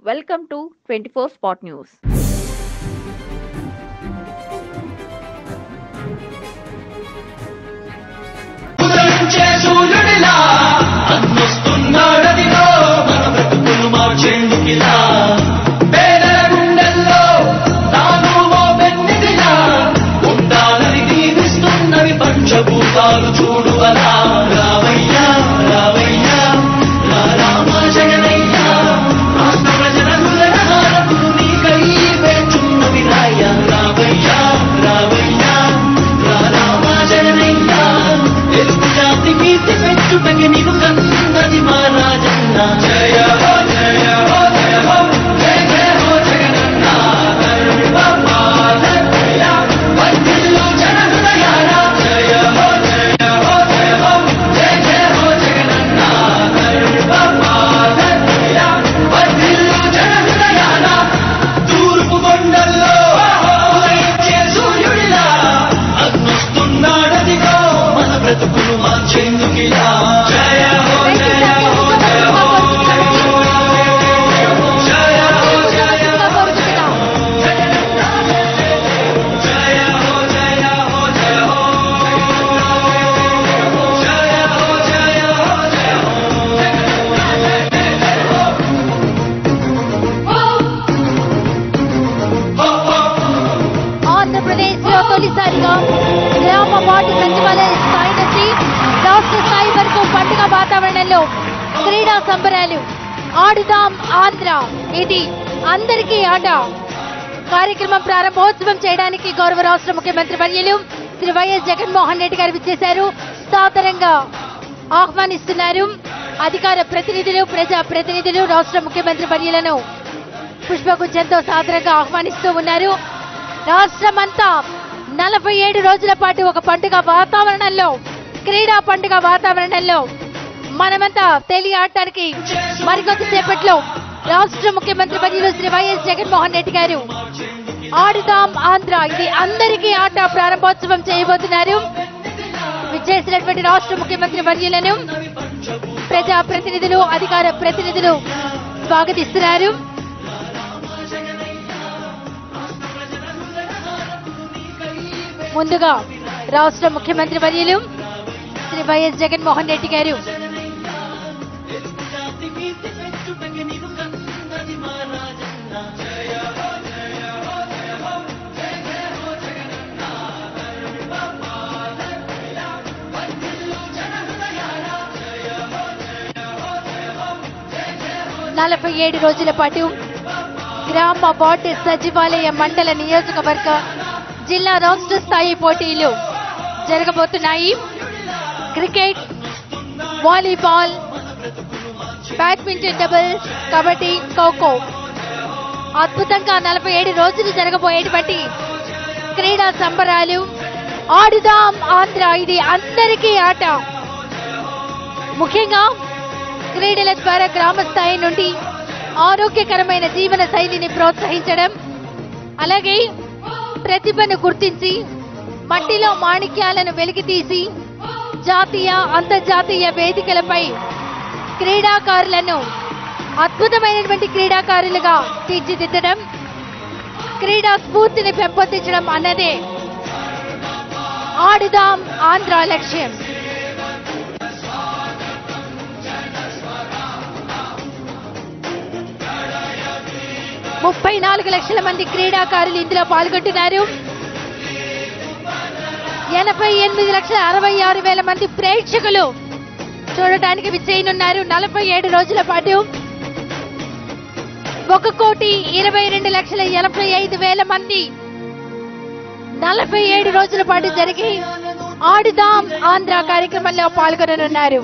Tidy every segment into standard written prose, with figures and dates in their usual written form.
Welcome to 24 Spot News. తొలిసారిగా గ్రామ ward సచివాలయ స్థాయి నుంచి రాష్ట్ర స్థాయి వరకు పండుగ వాతావరణంలో క్రీడా సంబరాలు. ఆడుదాం ఆంధ్ర, ఇది అందరికీ ఆట కార్యక్రమం ప్రారంభోత్సవం చేయడానికి గౌరవ రాష్ట్ర ముఖ్యమంత్రి వర్యులు శ్రీ వైఎస్ జగన్మోహన్ రెడ్డి గారు విచ్చేశారు. సాదరంగా ఆహ్వానిస్తున్నారు. అధికార ప్రతినిధులు, ప్రజా ప్రతినిధులు రాష్ట్ర ముఖ్యమంత్రి వర్యులను పుష్పగుచ్చంతో సాదరంగా ఆహ్వానిస్తూ ఉన్నారు. రాష్ట్రమంతా 47 రోజుల పాటు ఒక పండుగ వాతావరణంలో, క్రీడా పండుగ వాతావరణంలో మనమంతా తెలియాడటానికి మరికొద్ది సేపట్లో రాష్ట్ర ముఖ్యమంత్రి వర్యులు శ్రీ వైఎస్ జగన్మోహన్ రెడ్డి గారు ఆడుదాం ఆంధ్ర, ఇది అందరికీ ఆట ప్రారంభోత్సవం చేయబోతున్నారు. విచ్చేసినటువంటి రాష్ట్ర ముఖ్యమంత్రి వర్యులను ప్రజా ప్రతినిధులు, అధికార ప్రతినిధులు స్వాగతిస్తున్నారు. ముందుగా రాష్ట్ర ముఖ్యమంత్రి వర్యులు శ్రీ వైఎస్ జగన్మోహన్ రెడ్డి గారు నలభై 47 రోజుల పాటు గ్రామ వార్డు సచివాలయ మండల నియోజకవర్గ జిల్లా రాష్ట్ర స్థాయి పోటీలు జరగబోతున్నాయి. Cricket, volleyball, badminton doubles, kabaddi, kho kho అద్భుతంగా 47 రోజులు జరగబోయేటువంటి క్రీడా సంబరాలు. ఆడుదాం ఆంధ్ర, ఇది అందరికీ ఆట. ముఖ్యంగా క్రీడల ద్వారా గ్రామ స్థాయి నుండి ఆరోగ్యకరమైన జీవన శైలిని ప్రోత్సహించడం, అలాగే ప్రతిభను గుర్తించి మట్టిలో మాణిక్యాలను వెలికితీసి జాతీయ, అంతర్జాతీయ వేదికలపై క్రీడాకారులను అద్భుతమైనటువంటి క్రీడాకారులుగా తీర్చిదిద్దడం, క్రీడా స్ఫూర్తిని పెంపొందించడం అన్నదే ఆడుదాం ఆంధ్ర లక్ష్యం. ముప్పై 34 లక్షల మంది క్రీడాకారులు ఇందులో పాల్గొంటున్నారు. 88,66,000 మంది ప్రేక్షకులు చూడటానికి విచ్చేయనున్నారు. 47 రోజుల పాటు 1,22,85,000 మంది 47 రోజుల పాటు జరిగి ఆడుదాం ఆంధ్ర కార్యక్రమంలో పాల్గొననున్నారు.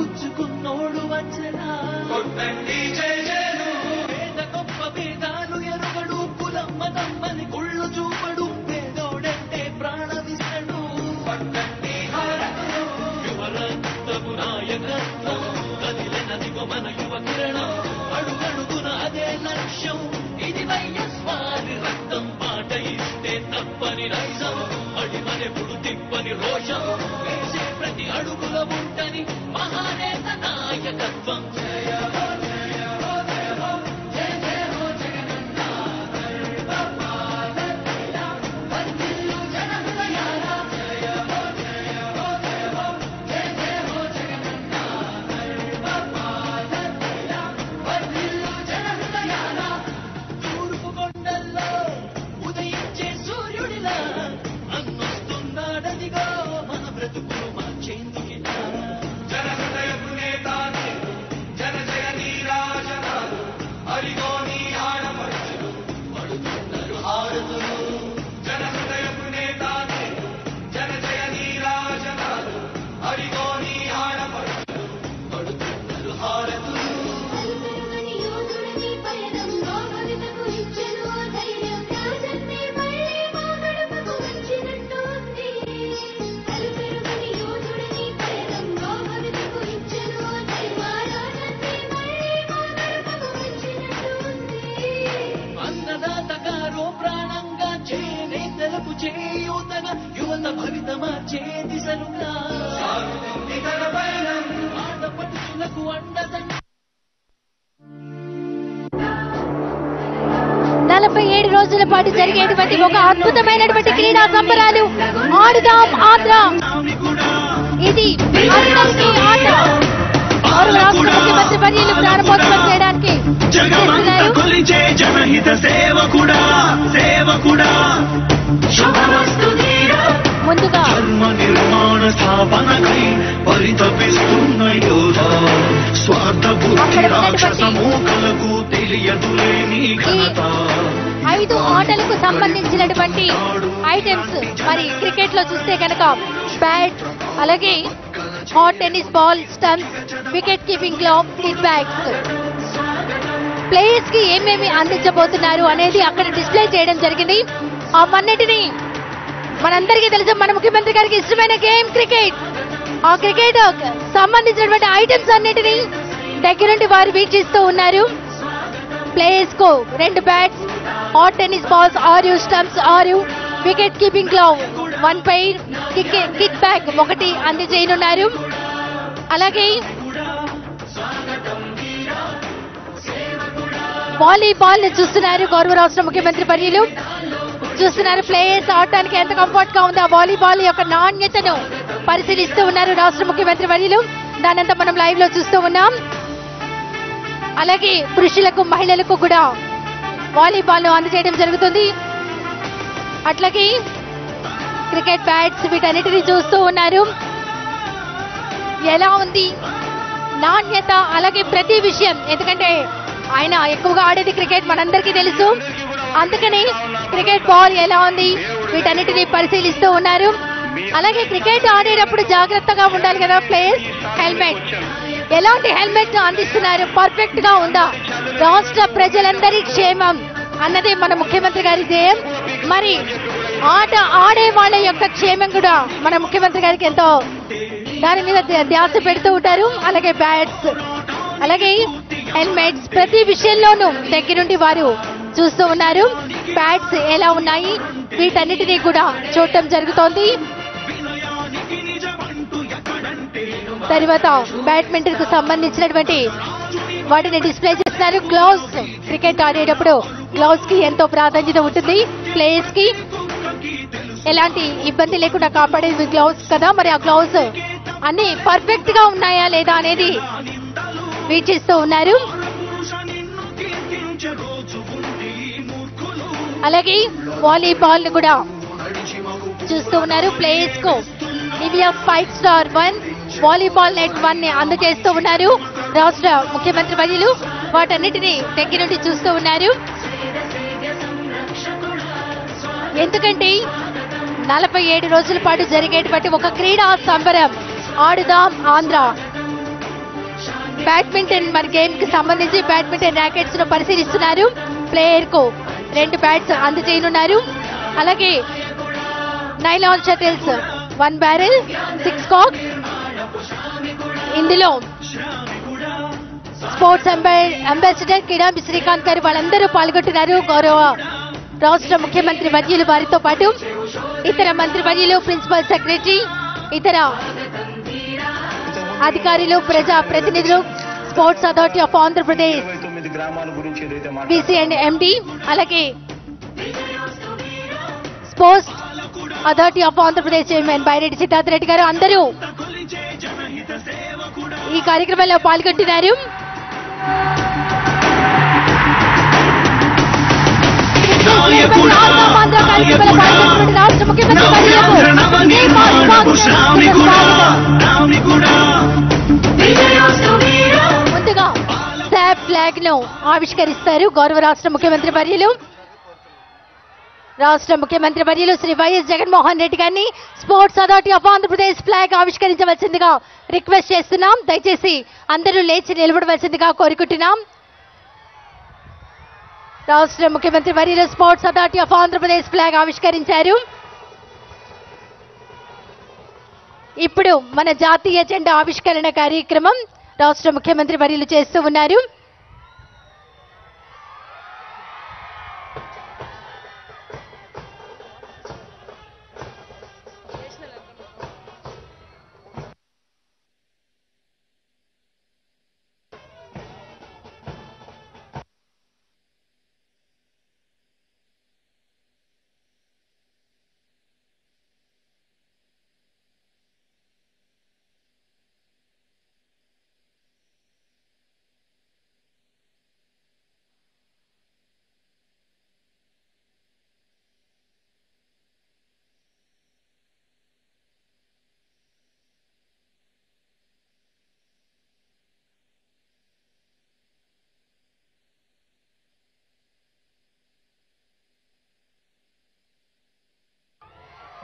చేయూతగా యువత భవిత మార్చే దిశలుగా ఆడపడుచులకు అండదండ 47 రోజుల పాటు జరిగేటువంటి ఒక అద్భుతమైనటువంటి క్రీడా సంబరాలు ఆడుదాం ఆంధ్ర. ఇది అందరికీ ఆట. రాష్ట్ర ముఖ్యమంత్రి వర్యులు ప్రారంభోత్సవం చేయడానికి ముందుగా నిర్మాణ స్థాపనకై పరితపిస్తున్న యోధ స్వార్థ బుద్ధి రాక్షస మూకలకు తెలియదులేని ఘనత. 5 ఆటలకు సంబంధించినటువంటి ఐటమ్స్ మరి క్రికెట్ లో చూస్తే కనుక బ్యాట్, అలాగే hard tennis ball, stumps, wicket keeping glove, kit bags. Players కి ఏమేమి అందించబోతున్నారు అనేది అక్కడ డిస్ప్లే చేయడం జరిగింది. అవన్నిటిని మనందరికీ తెలుసు, మన ముఖ్యమంత్రి గారికి ఇష్టమైన గేమ్ క్రికెట్. ఆ క్రికెట్ సంబంధించినటువంటి ఐటమ్స్ అన్నిటినీ దగ్గరుండి వారు వీక్షిస్తూ ఉన్నారు. ప్లేయర్స్ కు 2 bats, hard tennis balls 6, stumps 6, wicket keeping glove 1 pair, kit bag 1 అందజేయనున్నారు. అలాగే వాలీబాల్ ని చూస్తున్నారు గౌరవ రాష్ట్ర ముఖ్యమంత్రి వర్యులు. చూస్తున్నారు ప్లేయర్స్ ఆడటానికి ఎంత కంఫర్ట్ గా ఉంది. ఆ వాలీబాల్ యొక్క నాణ్యతను పరిశీలిస్తూ ఉన్నారు రాష్ట్ర ముఖ్యమంత్రి వర్యులు. దానంతా మనం లైవ్ లో చూస్తూ ఉన్నాం. అలాగే పురుషులకు మహిళలకు కూడా వాలీబాల్ అందజేయడం జరుగుతుంది. అట్లాగే క్రికెట్ బ్యాట్స్ వీటన్నిటిని చూస్తూ ఉన్నారు. ఎలా ఉంది నాణ్యత, అలాగే ప్రతి విషయం, ఎందుకంటే ఆయన ఎక్కువగా ఆడేది క్రికెట్ మనందరికీ తెలుసు. అందుకని క్రికెట్ బాల్ ఎలా ఉంది వీటన్నిటిని పరిశీలిస్తూ ఉన్నారు. అలాగే క్రికెట్ ఆడేటప్పుడు జాగ్రత్తగా ఉండాలి కదా ప్లేయర్స్. హెల్మెట్, ఎలాంటి హెల్మెట్ అందిస్తున్నారు, పర్ఫెక్ట్ గా ఉందా? రాష్ట్ర ప్రజలందరి క్షేమం అన్నది మన ముఖ్యమంత్రి గారి ధ్యేయం. మరి ఆట ఆడే వాళ్ళ యొక్క క్షేమం కూడా మన ముఖ్యమంత్రి గారికి ఎంతో దాని మీద ధ్యాస పెడుతూ ఉంటారు. అలాగే బ్యాట్స్, అలాగే హెల్మెట్స్, ప్రతి విషయంలోనూ దగ్గరుండి వారు చూస్తూ ఉన్నారు. బ్యాట్స్ ఎలా ఉన్నాయి వీటన్నిటినీ కూడా చూడటం జరుగుతోంది. తర్వాత బ్యాడ్మింటన్ కు సంబంధించినటువంటి వాటిని డిస్ప్లే చేస్తున్నారు. గ్లౌస్, క్రికెట్ ఆడేటప్పుడు గ్లౌస్ కి ఎంతో ప్రాధాన్యత ఉంటుంది. ప్లేయర్స్ కి ఎలాంటి ఇబ్బంది లేకుండా కాపాడేది గ్లౌస్ కదా. మరి ఆ గ్లౌస్ అన్ని పర్ఫెక్ట్ గా ఉన్నాయా లేదా అనేది వీక్షిస్తూ ఉన్నారు. అలాగే వాలీబాల్ ను కూడా చూస్తూ ఉన్నారు. ప్లేయర్స్ కు నివియా 5 స్టార్ 1 వాలీబాల్ నెట్ 1 ని అందజేస్తూ ఉన్నారు రాష్ట్ర ముఖ్యమంత్రి వర్యులు. వాటన్నిటిని దగ్గర నుండి చూస్తూ ఉన్నారు. ఎందుకంటే 47 రోజుల పాటు జరిగేటువంటి ఒక క్రీడా సంబరం ఆడుదాం ఆంధ్ర. బ్యాడ్మింటన్ మరి గేమ్ కి సంబంధించి బ్యాడ్మింటన్ ర్యాకెట్స్ ను పరిశీలిస్తున్నారు. ప్లేయర్ కు 2 బ్యాట్స్ అందజేయనున్నారు. అలాగే నైలాన్ షటిల్స్ 1 బ్యారెల్ 6 కాక్. ఇందులో స్పోర్ట్స్ అంబాసిడర్ కిడాంబి శ్రీకాంత్ గారు వాళ్ళందరూ పాల్గొంటున్నారు. గౌరవ రాష్ట్ర ముఖ్యమంత్రి వర్యులు వారితో పాటు ఇతర మంత్రి వర్యులు, ప్రిన్సిపల్ సెక్రటరీ, ఇతర అధికారులు, ప్రజా ప్రతినిధులు, sports authority of Andhra Pradesh BC and ఎండి, అలాగే sports authority of Andhra Pradesh chairman Byreddy Siddhartha Reddy గారు అందరూ ఈ కార్యక్రమంలో పాల్గొంటున్నారు. రాష్ట్ర ముఖ్యమంత్రి ముందుగా శాప్ ఫ్లాగ్ ను ఆవిష్కరిస్తారు గౌరవ రాష్ట్ర ముఖ్యమంత్రి వర్యులు. రాష్ట్ర ముఖ్యమంత్రి వర్యులు శ్రీ వైఎస్ జగన్మోహన్ రెడ్డి గారిని sports authority of Andhra Pradesh flag ఆవిష్కరించవలసిందిగా request చేస్తున్నాం. దయచేసి అందరూ లేచి నిలబడవలసిందిగా కోరుకుంటున్నాం. రాష్ట్ర ముఖ్యమంత్రి వర్యులు sports authority of Andhra Pradesh flag ఆవిష్కరించారు. ఇప్పుడు మన జాతీయ జెండా ఆవిష్కరణ కార్యక్రమం రాష్ట్ర ముఖ్యమంత్రి వర్యులు చేస్తూ ఉన్నారు.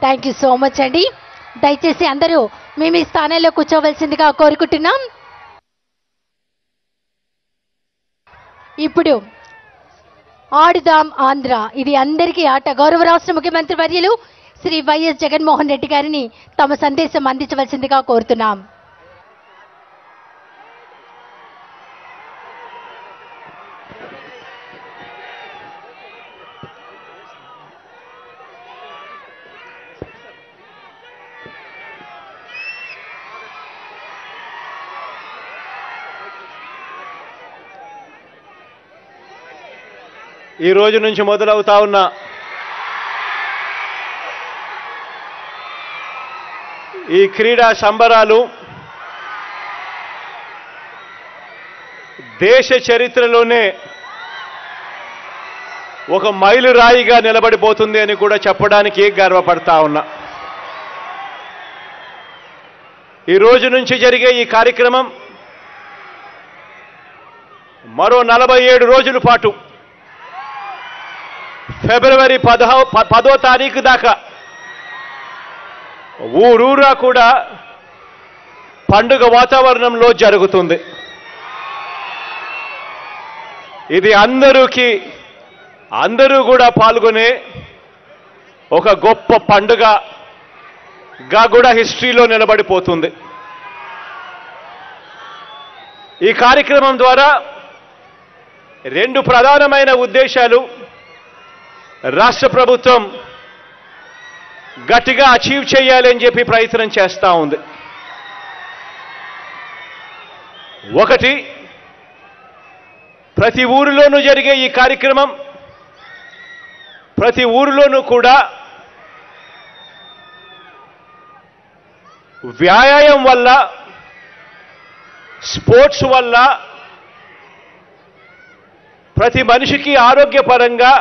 థ్యాంక్ యూ సో మచ్ అండి. దయచేసి అందరూ మీ మీ స్థానాల్లో కూర్చోవలసిందిగా కోరుకుంటున్నాం. ఇప్పుడు ఆడుదాం ఆంధ్ర, ఇది అందరికీ ఆట. గౌరవ రాష్ట్ర ముఖ్యమంత్రి వర్యులు శ్రీ వైఎస్ జగన్మోహన్ రెడ్డి గారిని తమ సందేశం అందించవలసిందిగా కోరుతున్నాం. ఈ రోజు నుంచి మొదలవుతా ఉన్న ఈ క్రీడా సంబరాలు దేశ చరిత్రలోనే ఒక మైలురాయిగా నిలబడిపోతుంది అని కూడా చెప్పడానికి గర్వపడతా ఉన్నా. ఈ రోజు నుంచి జరిగే ఈ కార్యక్రమం మరో 47 రోజుల పాటు ఫిబ్రవరి 10వ తారీఖు దాకా ఊరూరా కూడా పండుగ వాతావరణంలో జరుగుతుంది. ఇది అందరూ కూడా పాల్గొనే ఒక గొప్ప పండుగగా కూడా హిస్టరీలో నిలబడిపోతుంది. ఈ కార్యక్రమం ద్వారా 2 ప్రధానమైన ఉద్దేశాలు రాష్ట్ర ప్రభుత్వం గట్టిగా అచీవ్ చేయాలి అని చెప్పి ప్రయత్నం చేస్తూ ఉంది. ఒకటి, ప్రతి ఊరిలోనూ జరిగే ఈ కార్యక్రమం ప్రతి ఊరిలోనూ కూడా వ్యాయామం వల్ల, స్పోర్ట్స్ వల్ల ప్రతి మనిషికి ఆరోగ్యపరంగా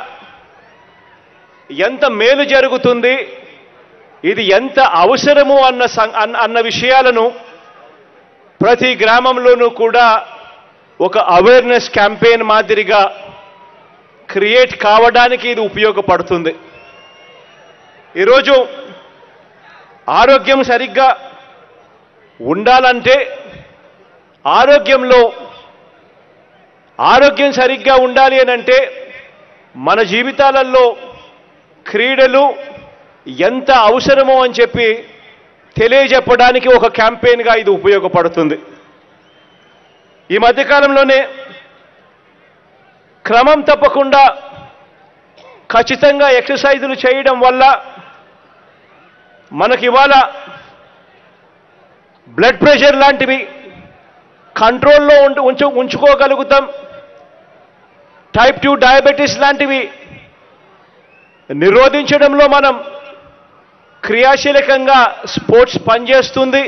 ఎంత మేలు జరుగుతుంది, ఇది ఎంత అవసరము అన్న విషయాలను ప్రతి గ్రామంలోనూ కూడా ఒక అవేర్నెస్ క్యాంపెయిన్ మాదిరిగా క్రియేట్ కావడానికి ఇది ఉపయోగపడుతుంది. ఈరోజు ఆరోగ్యం సరిగ్గా ఉండాలంటే ఆరోగ్యం సరిగ్గా ఉండాలి అనంటే మన జీవితాలలో క్రీడలు ఎంత అవసరమో అని చెప్పి తెలియజెప్పడానికి ఒక క్యాంపెయిన్గా ఇది ఉపయోగపడుతుంది. ఈ మధ్యకాలంలోనే క్రమం తప్పకుండా ఖచ్చితంగా ఎక్సర్సైజులు చేయడం వల్ల మనకి ఇవాళ బ్లడ్ ప్రెషర్ లాంటివి కంట్రోల్లో ఉంచుకోగలుగుతాం. టైప్ 2 డయాబెటీస్ లాంటివి నిరోధించడంలో మనం క్రియాశీలకంగా స్పోర్ట్స్ పనిచేస్తుంది.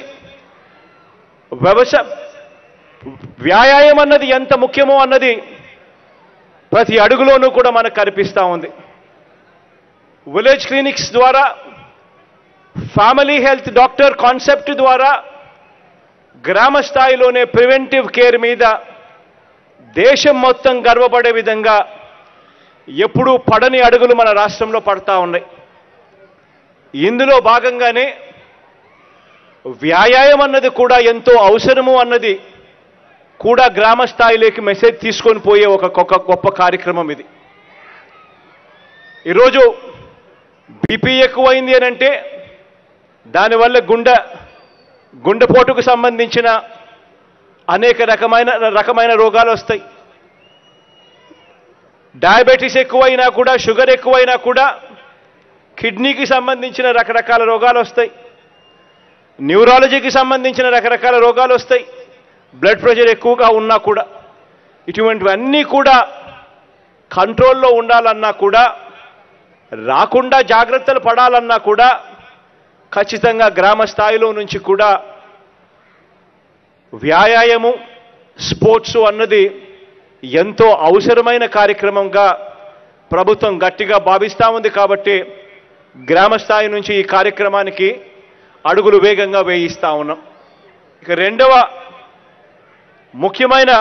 వ్యాయామం అన్నది ఎంత ముఖ్యమో అన్నది ప్రతి అడుగులోనూ కూడా మనకు కనిపిస్తూ ఉంది. విలేజ్ క్లినిక్స్ ద్వారా, ఫ్యామిలీ హెల్త్ డాక్టర్ కాన్సెప్ట్ ద్వారా గ్రామ స్థాయిలోనే ప్రివెంటివ్ కేర్ మీద దేశం మొత్తం గర్వపడే విధంగా ఎప్పుడూ పడని అడుగులు మన రాష్ట్రంలో పడతా ఉన్నాయి. ఇందులో భాగంగానే వ్యాయామం అన్నది కూడా ఎంతో అవసరము అన్నది కూడా గ్రామ స్థాయిలోకి మెసేజ్ తీసుకొని పోయే ఒక గొప్ప కార్యక్రమం ఇది. ఈరోజు బీపీ ఎక్కువైంది అని అంటే దానివల్ల గుండెపోటుకు సంబంధించిన అనేక రకమైన రోగాలు వస్తాయి. డయాబెటీస్ ఎక్కువైనా కూడా, షుగర్ ఎక్కువైనా కూడా కిడ్నీకి సంబంధించిన రకరకాల రోగాలు వస్తాయి. న్యూరాలజీకి సంబంధించిన రకరకాల రోగాలు వస్తాయి. బ్లడ్ ప్రెషర్ ఎక్కువగా ఉన్నా కూడా ఇటువంటివన్నీ కూడా కంట్రోల్లో ఉండాలన్నా కూడా, రాకుండా జాగ్రత్తలు పడాలన్నా కూడా ఖచ్చితంగా గ్రామ స్థాయిలో నుంచి కూడా వ్యాయామము, స్పోర్ట్స్ అన్నది ఎంతో అవసరమైన కార్యక్రమంగా ప్రభుత్వం గట్టిగా భావిస్తూ ఉంది. కాబట్టి గ్రామ స్థాయి నుంచి ఈ కార్యక్రమానికి అడుగులు వేగంగా వేయిస్తూ ఉన్నాం. ఇక రెండవ ముఖ్యమైన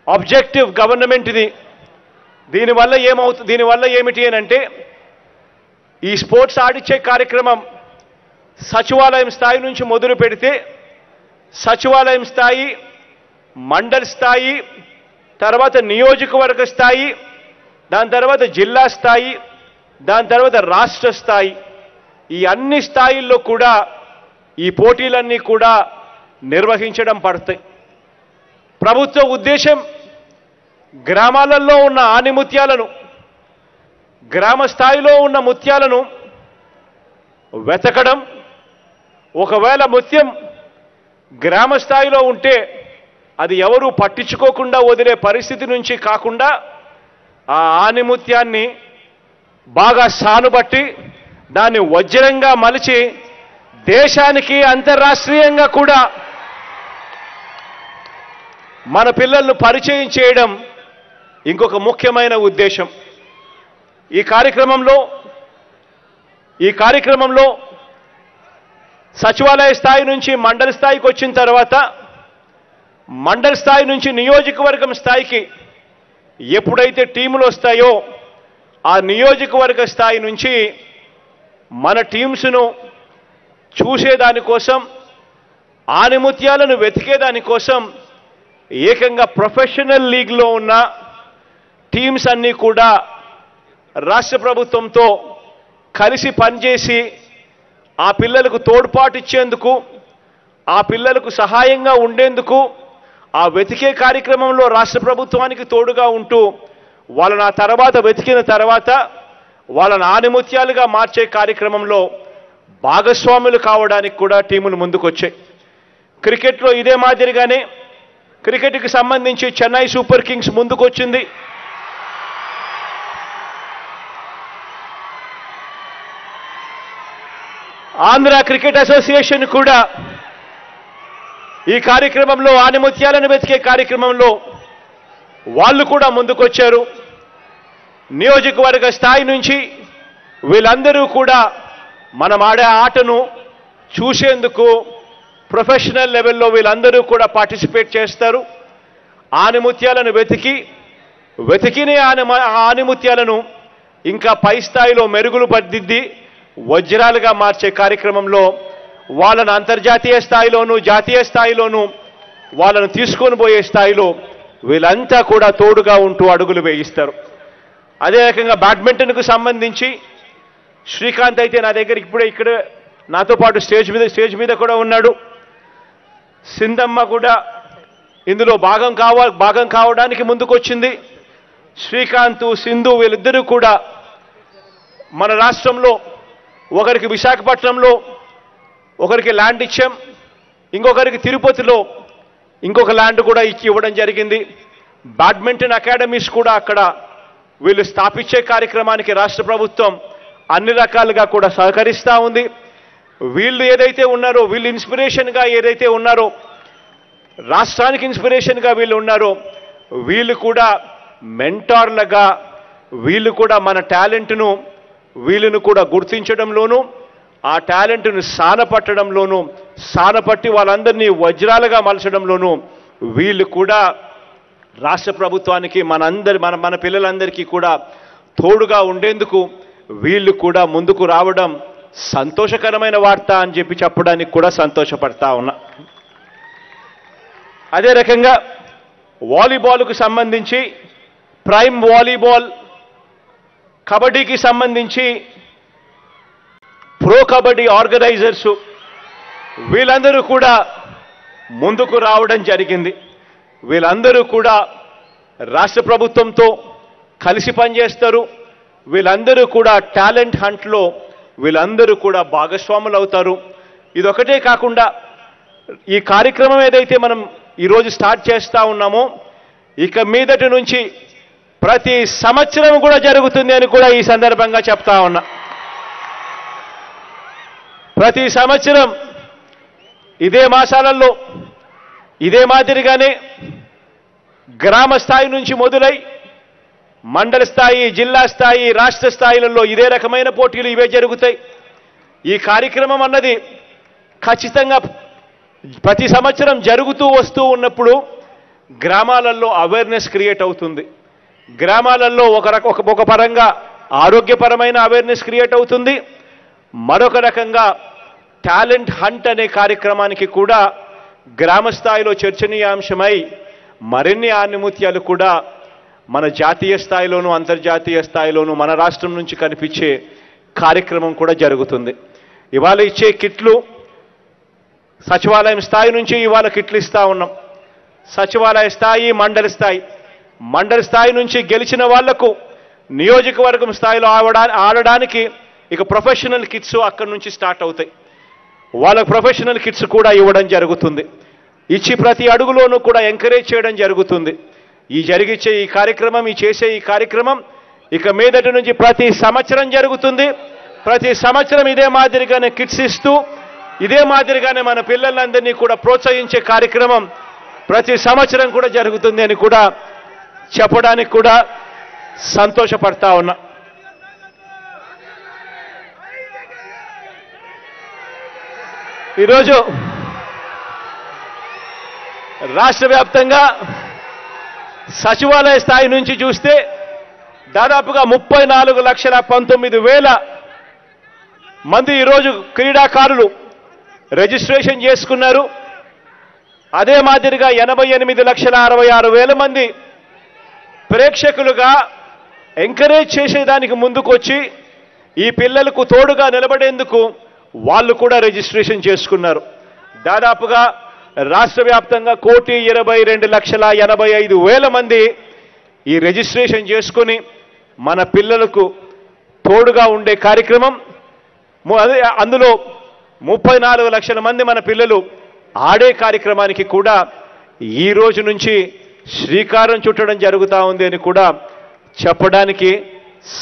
ఆబ్జెక్టివ్ గవర్నమెంట్ ఇది. దీనివల్ల ఏమిటి అని అంటే ఈ స్పోర్ట్స్ ఆడిచ్చే కార్యక్రమం సచివాలయం స్థాయి నుంచి మొదలు పెడితే సచివాలయం స్థాయి, మండల్ స్థాయి, తర్వాత నియోజకవర్గ స్థాయి, దాని తర్వాత జిల్లా స్థాయి, దాని తర్వాత రాష్ట్ర స్థాయి, ఈ అన్ని స్థాయిల్లో కూడా ఈ పోటీలన్నీ కూడా నిర్వహించడం పడతాయి. ప్రభుత్వ ఉద్దేశం గ్రామాలలో ఉన్న ఆణిముత్యాలను, గ్రామ స్థాయిలో ఉన్న ముత్యాలను వెతకడం, ఒకవేళ ముత్యం గ్రామ స్థాయిలో ఉంటే అది ఎవరూ పట్టించుకోకుండా వదిలే పరిస్థితి నుంచి కాకుండా ఆ ఆణిముత్యాన్ని బాగా సానుబట్టి దాన్ని వజ్రంగా మలిచి దేశానికి అంతర్రాష్ట్రీయంగా కూడా మన పిల్లలను పరిచయం చేయడం ఇంకొక ముఖ్యమైన ఉద్దేశం. ఈ కార్యక్రమంలో సచివాలయ స్థాయి నుంచి మండల స్థాయికి వచ్చిన తర్వాత మండల స్థాయి నుంచి నియోజకవర్గం స్థాయికి ఎప్పుడైతే టీములు వస్తాయో ఆ నియోజకవర్గ స్థాయి నుంచి మన టీమ్స్ను చూసేదానికోసం, ఆణిముత్యాలను వెతికేదానికోసం ఏకంగా ప్రొఫెషనల్ లీగ్లో ఉన్న టీమ్స్ అన్నీ కూడా రాష్ట్ర ప్రభుత్వంతో కలిసి పనిచేసి ఆ పిల్లలకు తోడ్పాటు ఇచ్చేందుకు, ఆ పిల్లలకు సహాయంగా ఉండేందుకు, ఆ వెతికే కార్యక్రమంలో రాష్ట్ర ప్రభుత్వానికి తోడుగా ఉంటూ వాళ్ళని ఆ తర్వాత వెతికిన తర్వాత వాళ్ళని ఆణిముత్యాలుగా మార్చే కార్యక్రమంలో భాగస్వాములు కావడానికి కూడా టీములు ముందుకొచ్చాయి. క్రికెట్లో ఇదే మాదిరిగానే క్రికెట్కి సంబంధించి చెన్నై సూపర్ కింగ్స్ ముందుకొచ్చింది. ఆంధ్ర క్రికెట్ అసోసియేషన్ కూడా ఈ కార్యక్రమంలో, ఆణిముత్యాలను వెతికే కార్యక్రమంలో వాళ్ళు కూడా ముందుకొచ్చారు. నియోజకవర్గ స్థాయి నుంచి వీళ్ళందరూ కూడా మనం ఆడే ఆటను చూసేందుకు ప్రొఫెషనల్ లెవెల్లో వీళ్ళందరూ కూడా పార్టిసిపేట్ చేస్తారు. ఆణిముత్యాలను వెతికిన ఆణిముత్యాలను ఇంకా పై స్థాయిలో మెరుగులు పద్దిద్ది వజ్రాలుగా మార్చే కార్యక్రమంలో వాళ్ళను అంతర్జాతీయ స్థాయిలోనూ, జాతీయ స్థాయిలోనూ వాళ్ళను తీసుకొని పోయే స్థాయిలో వీళ్ళంతా కూడా తోడుగా ఉంటూ అడుగులు వేయిస్తారు. అదే రకంగా బ్యాడ్మింటన్కు సంబంధించి శ్రీకాంత్ అయితే నా దగ్గర ఇప్పుడే ఇక్కడ నాతో పాటు స్టేజ్ మీద కూడా ఉన్నాడు. సింధమ్మ కూడా ఇందులో భాగం కావడానికి ముందుకొచ్చింది. శ్రీకాంత్, సింధు వీళ్ళిద్దరూ కూడా మన రాష్ట్రంలో ఒకరికి విశాఖపట్నంలో, ఒకరికి ల్యాండ్ ఇచ్చాం, ఇంకొకరికి తిరుపతిలో ఇంకొక ల్యాండ్ కూడా ఇవ్వడం జరిగింది. బ్యాడ్మింటన్ అకాడమీస్ కూడా అక్కడ వీళ్ళు స్థాపించే కార్యక్రమానికి రాష్ట్ర ప్రభుత్వం అన్ని రకాలుగా కూడా సహకరిస్తూ ఉంది. వీళ్ళు ఏదైతే ఉన్నారో, వీళ్ళు ఇన్స్పిరేషన్గా ఏదైతే ఉన్నారో, రాష్ట్రానికి ఇన్స్పిరేషన్గా వీళ్ళు ఉన్నారో, వీళ్ళు కూడా మెంటార్లుగా వీళ్ళు కూడా మన టాలెంట్ను వీళ్ళను కూడా గుర్తించడంలోనూ, ఆ టాలెంట్ను సానపట్టి వాళ్ళందరినీ వజ్రాలుగా మలచడంలోనూ వీళ్ళు కూడా రాష్ట్ర ప్రభుత్వానికి మన పిల్లలందరికీ కూడా తోడుగా ఉండేందుకు వీళ్ళు కూడా ముందుకు రావడం సంతోషకరమైన వార్త అని చెప్పడానికి కూడా సంతోషపడతా ఉన్నా. అదే రకంగా వాలీబాల్కు సంబంధించి ప్రైమ్ వాలీబాల్, కబడ్డీకి సంబంధించి ప్రో కబడ్డీ ఆర్గనైజర్స్ వీళ్ళందరూ కూడా ముందుకు రావడం జరిగింది. వీళ్ళందరూ కూడా రాష్ట్ర ప్రభుత్వంతో కలిసి పనిచేస్తారు. వీళ్ళందరూ కూడా టాలెంట్ హంట్లో వీళ్ళందరూ కూడా భాగస్వాములు అవుతారు. ఇదొకటే కాకుండా ఈ కార్యక్రమం ఏదైతే మనం ఈరోజు స్టార్ట్ చేస్తా ఉన్నామో, ఇక మీదటి నుంచి ప్రతి సంవత్సరం కూడా జరుగుతుంది అని కూడా ఈ సందర్భంగా చెప్తా ఉన్నా. ప్రతి సంవత్సరం ఇదే మాసాలలో ఇదే మాదిరిగానే గ్రామ స్థాయి నుంచి మొదలై మండల స్థాయి, జిల్లా స్థాయి, రాష్ట్ర స్థాయిలలో ఇదే రకమైన పోటీలు ఇవే జరుగుతాయి. ఈ కార్యక్రమం అన్నది ఖచ్చితంగా ప్రతి సంవత్సరం జరుగుతూ వస్తూ ఉన్నప్పుడు గ్రామాలలో అవేర్నెస్ క్రియేట్ అవుతుంది. గ్రామాలలో ఒక పరంగా ఆరోగ్యపరమైన అవేర్నెస్ క్రియేట్ అవుతుంది. మరొక రకంగా టాలెంట్ హంట్ అనే కార్యక్రమానికి కూడా గ్రామ స్థాయిలో చర్చనీయాంశమై మరిన్ని ఆణిముత్యాలు కూడా మన జాతీయ స్థాయిలోనూ అంతర్జాతీయ స్థాయిలోనూ మన రాష్ట్రం నుంచి కనిపించే కార్యక్రమం కూడా జరుగుతుంది. ఇవాళ ఇచ్చే కిట్లు సచివాలయం స్థాయి నుంచి ఇవాళ కిట్లు ఇస్తా ఉన్నాం. సచివాలయ స్థాయి, మండలి స్థాయి నుంచి గెలిచిన వాళ్లకు నియోజకవర్గం స్థాయిలో ఆడడానికి ఇక ప్రొఫెషనల్ కిట్స్ అక్కడి నుంచి స్టార్ట్ అవుతాయి. వాళ్ళకు ప్రొఫెషనల్ కిట్స్ కూడా ఇవ్వడం జరుగుతుంది. ఇచ్చి ప్రతి అడుగులోనూ కూడా ఎంకరేజ్ చేయడం జరుగుతుంది. ఈ చేసే ఈ కార్యక్రమం ఇక మీదటి నుంచి ప్రతి సంవత్సరం జరుగుతుంది. ప్రతి సంవత్సరం ఇదే మాదిరిగానే కిట్స్ ఇస్తూ ఇదే మాదిరిగానే మన పిల్లలందరినీ కూడా ప్రోత్సహించే కార్యక్రమం ప్రతి సంవత్సరం కూడా జరుగుతుంది అని కూడా చెప్పడానికి కూడా సంతోషపడతా ఉన్నా. ఈరోజు రాష్ట్ర వ్యాప్తంగా సచివాలయ స్థాయి నుంచి చూస్తే దాదాపుగా 34,19,000 మంది ఈరోజు క్రీడాకారులు రిజిస్ట్రేషన్ చేసుకున్నారు. అదే మాదిరిగా 88,66,000 మంది ప్రేక్షకులుగా ఎంకరేజ్ చేసేదానికి ముందుకొచ్చి ఈ పిల్లలకు తోడుగా నిలబడేందుకు వాళ్ళు కూడా రిజిస్ట్రేషన్ చేసుకున్నారు. దాదాపుగా రాష్ట్ర వ్యాప్తంగా 1,22,85,000 మంది ఈ రిజిస్ట్రేషన్ చేసుకుని మన పిల్లలకు తోడుగా ఉండే కార్యక్రమం. అందులో 34 లక్షల మంది మన పిల్లలు ఆడే కార్యక్రమానికి కూడా ఈ రోజు నుంచి శ్రీకారం చుట్టడం జరుగుతూ ఉంది అని కూడా చెప్పడానికి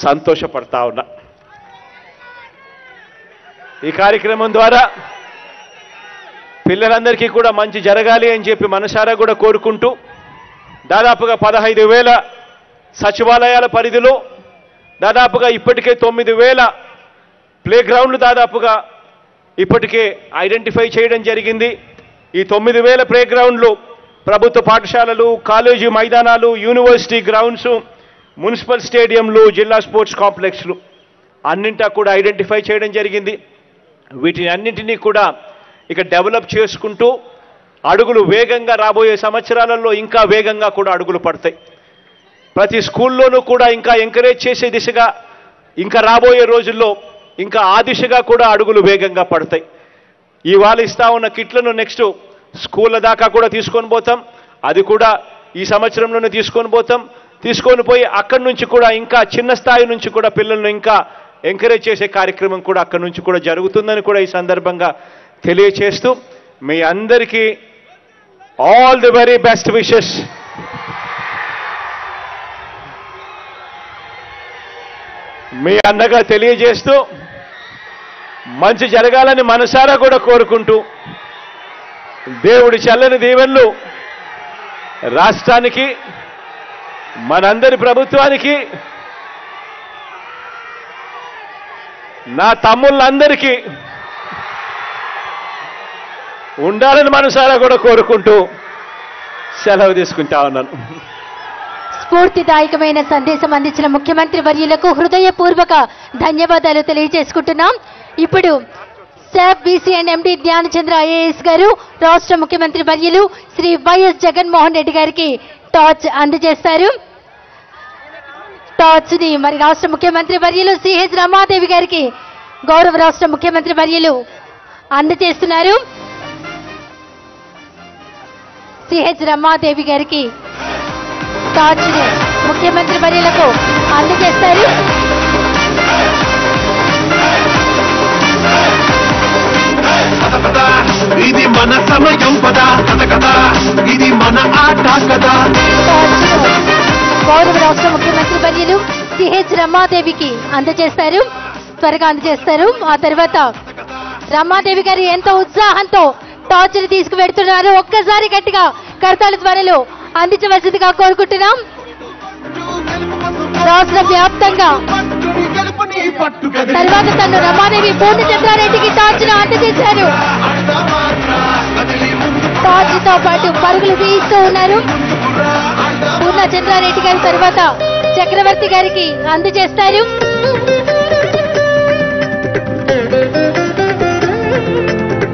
సంతోషపడతా ఉన్నా. ఈ కార్యక్రమం ద్వారా పిల్లలందరికీ కూడా మంచి జరగాలి అని చెప్పి మనసారా కూడా కోరుకుంటూ దాదాపుగా 15,000 సచివాలయాల పరిధిలో దాదాపుగా ఇప్పటికే 9,000 ప్లే గ్రౌండ్లు దాదాపుగా ఇప్పటికే ఐడెంటిఫై చేయడం జరిగింది. ఈ 9,000 ప్లే గ్రౌండ్లు ప్రభుత్వ పాఠశాలలు, కాలేజీ మైదానాలు, యూనివర్సిటీ గ్రౌండ్స్, మున్సిపల్ స్టేడియంలు, జిల్లా స్పోర్ట్స్ కాంప్లెక్స్లు అన్నింటా కూడా ఐడెంటిఫై చేయడం జరిగింది. వీటిని అన్నింటినీ కూడా ఇక డెవలప్ చేసుకుంటూ అడుగులు వేగంగా రాబోయే సంవత్సరాలలో ఇంకా వేగంగా కూడా అడుగులు పడతాయి. ప్రతి స్కూల్లోనూ కూడా ఇంకా ఎంకరేజ్ చేసే దిశగా ఇంకా రాబోయే రోజుల్లో ఇంకా ఆ దిశగా కూడా అడుగులు వేగంగా పడతాయి. ఇవాళ ఇస్తా ఉన్న కిట్లను నెక్స్ట్ స్కూళ్ళ దాకా కూడా తీసుకొని పోతాం. అది కూడా ఈ సంవత్సరంలోనే తీసుకొని పోయి అక్కడి నుంచి కూడా ఇంకా చిన్న స్థాయి నుంచి కూడా పిల్లలను ఇంకా ఎంకరేజ్ చేసే కార్యక్రమం కూడా అక్కడి నుంచి కూడా జరుగుతుందని కూడా ఈ సందర్భంగా తెలియచేస్తూ మీ అందరికీ all the very best wishes. మీ అన్నగా తెలియజేస్తూ మంచి జరగాలని మనసారా కూడా కోరుకుంటూ దేవుడి చల్లని దీవెనలు రాష్ట్రానికి, మనందరి ప్రభుత్వానికి, నా తమ్ముళ్ళందరికీ ఉండాలని మనసారా కూడా కోరుకుంటూ సెలవు తీసుకుంటా ఉన్నాను. స్ఫూర్తిదాయకమైన సందేశం అందించిన ముఖ్యమంత్రి వర్యులకు హృదయపూర్వక ధన్యవాదాలు తెలియజేసుకుంటున్నాం. ఇప్పుడు SAAP BC and MD Gnanachandra IAS గారు రాష్ట్ర ముఖ్యమంత్రి వర్యులు శ్రీ వైఎస్ జగన్మోహన్ రెడ్డి గారికి టార్చ్ అందజేస్తారు. టార్చ్ ని మరి రాష్ట్ర ముఖ్యమంత్రి వర్యులు సిహెచ్ రమాదేవి గారికి గౌరవ రాష్ట్ర ముఖ్యమంత్రి వర్యులు అందజేస్తున్నారు. సిహెచ్ రమాదేవి గారికి టార్చ్ ని ముఖ్యమంత్రి వర్యులకు అందజేస్తారు. ఇది మన సమయం పదా కదా, ఇది మన ఆట కదా. గౌరవ రాష్ట్ర ముఖ్యమంత్రి వర్యులు సిహెచ్ రమాదేవికి అందజేస్తారు. త్వరగా అందజేస్తారు. ఆ తర్వాత రమాదేవి గారు ఎంతో ఉత్సాహంతో టార్చ్ ని తీసుకువెడుతున్నారు. ఒక్కసారి గట్టిగా కర్తాల ధ్వనులు అందించవలసిందిగా కోరుకుంటున్నాం. రాష్ట్ర వ్యాప్తంగా తర్వాత తను రమాదేవి పూర్ణచంద్రారెడ్డికి టార్చ్ ను అందజేశారు. టార్చ్ తో పాటు పరుగులు తీయిస్తూ ఉన్నారు. పూర్ణచంద్రారెడ్డి గారి తర్వాత చక్రవర్తి గారికి అందజేస్తారు.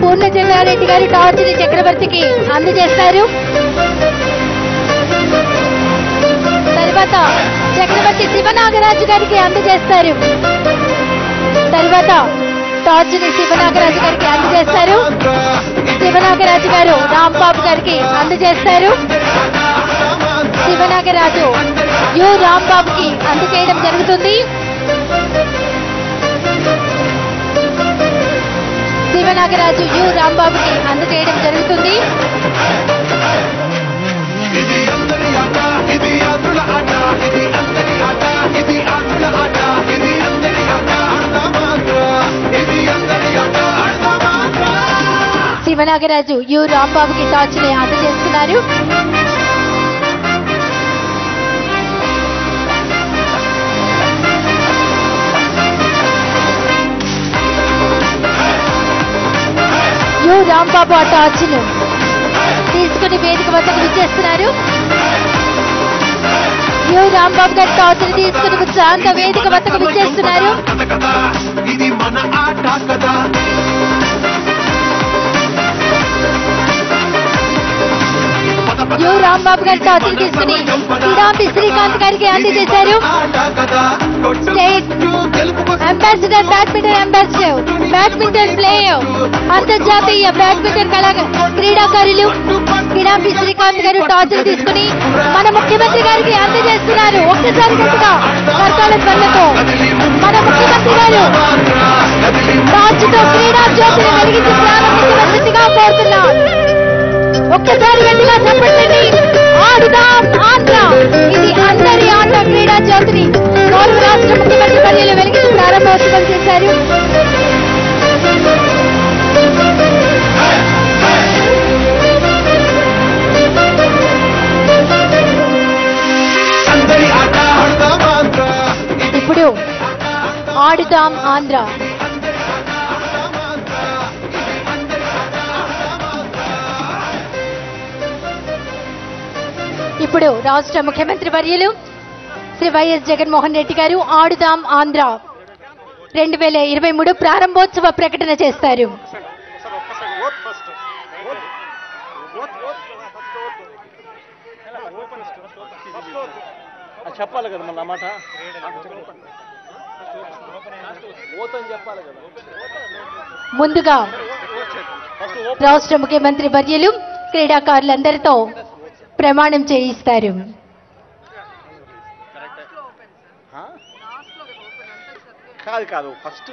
పూర్ణచంద్రారెడ్డి గారు టార్చ్ ని చక్రవర్తికి అందజేస్తారు. తర్వాత చక్రవర్తి శివనాగరాజు గారికి అందజేస్తారు. తర్వాత టార్చ్ ని శివనాగరాజు గారికి అందజేస్తారు. శివనాగరాజు గారు రాంబాబు గారికి అందజేస్తారు. శివనాగరాజు యు రాంబాబుకి అందజేయడం జరుగుతుంది. శివనాగరాజు యు రాంబాబుకి అందజేయడం జరుగుతుంది. శివనాగరాజు యు రాంబాబుకి టార్చ్ ని అందజేస్తున్నారు. యు రాంబాబు ఆ టార్చ్ ను తీసుకుని వేదిక వద్దకు విచ్చేస్తున్నారు. యు రాంబాబు గారి టార్చ్ ని తీసుకుని ఉత్సాహంగా వేదిక వద్దకు విచ్చేస్తున్నారు. ఇది మన ఆట కదా. యు రాంబాబు గారి టార్చ్ ని తీసుకుని కిడాంబి శ్రీకాంత్ గారికి అందజేశారు. స్టేట్ అంబాసిడర్ బ్యాడ్మింటన్ ప్లేయర్ అంతర్జాతీయ బ్యాడ్మింటన్ క్రీడాకారులు కిడాంబి శ్రీకాంత్ గారు టార్చ్ ని తీసుకుని మన ముఖ్యమంత్రి గారికి అందజేస్తున్నారు. ఒక్కసారి గట్టిగా కర్తాల ధ్వనులతో మన ముఖ్యమంత్రి గారు టార్చ్ తో క్రీడా జ్యోతిని వెలిగించి ప్రారంభించవలసిందిగా కోరుతున్నారు. ఒక్కసారి గట్టిగా చెప్పండి. ఆడుదాం ఆంధ్ర, ఇది అందరి ఆట క్రీడా జ్యోతిని గౌరవ రాష్ట్ర ముఖ్యమంత్రి వర్యులు వెలిగించి ప్రారంభోత్సవం చేశారు. ఇప్పుడు ఆడుదాం ఆంధ్ర. ఇప్పుడు రాష్ట్ర ముఖ్యమంత్రి వర్యులు శ్రీ వైఎస్ జగన్మోహన్ రెడ్డి గారు ఆడుదాం ఆంధ్ర 2023 ప్రారంభోత్సవ ప్రకటన చేస్తారు. చెప్పాలి కదా మళ్ళీ మాట ముందుగా రాష్ట్ర ముఖ్యమంత్రి వర్యులు క్రీడాకారులందరితో ప్రమాణం చేయిస్తారు. కాదు ఫస్ట్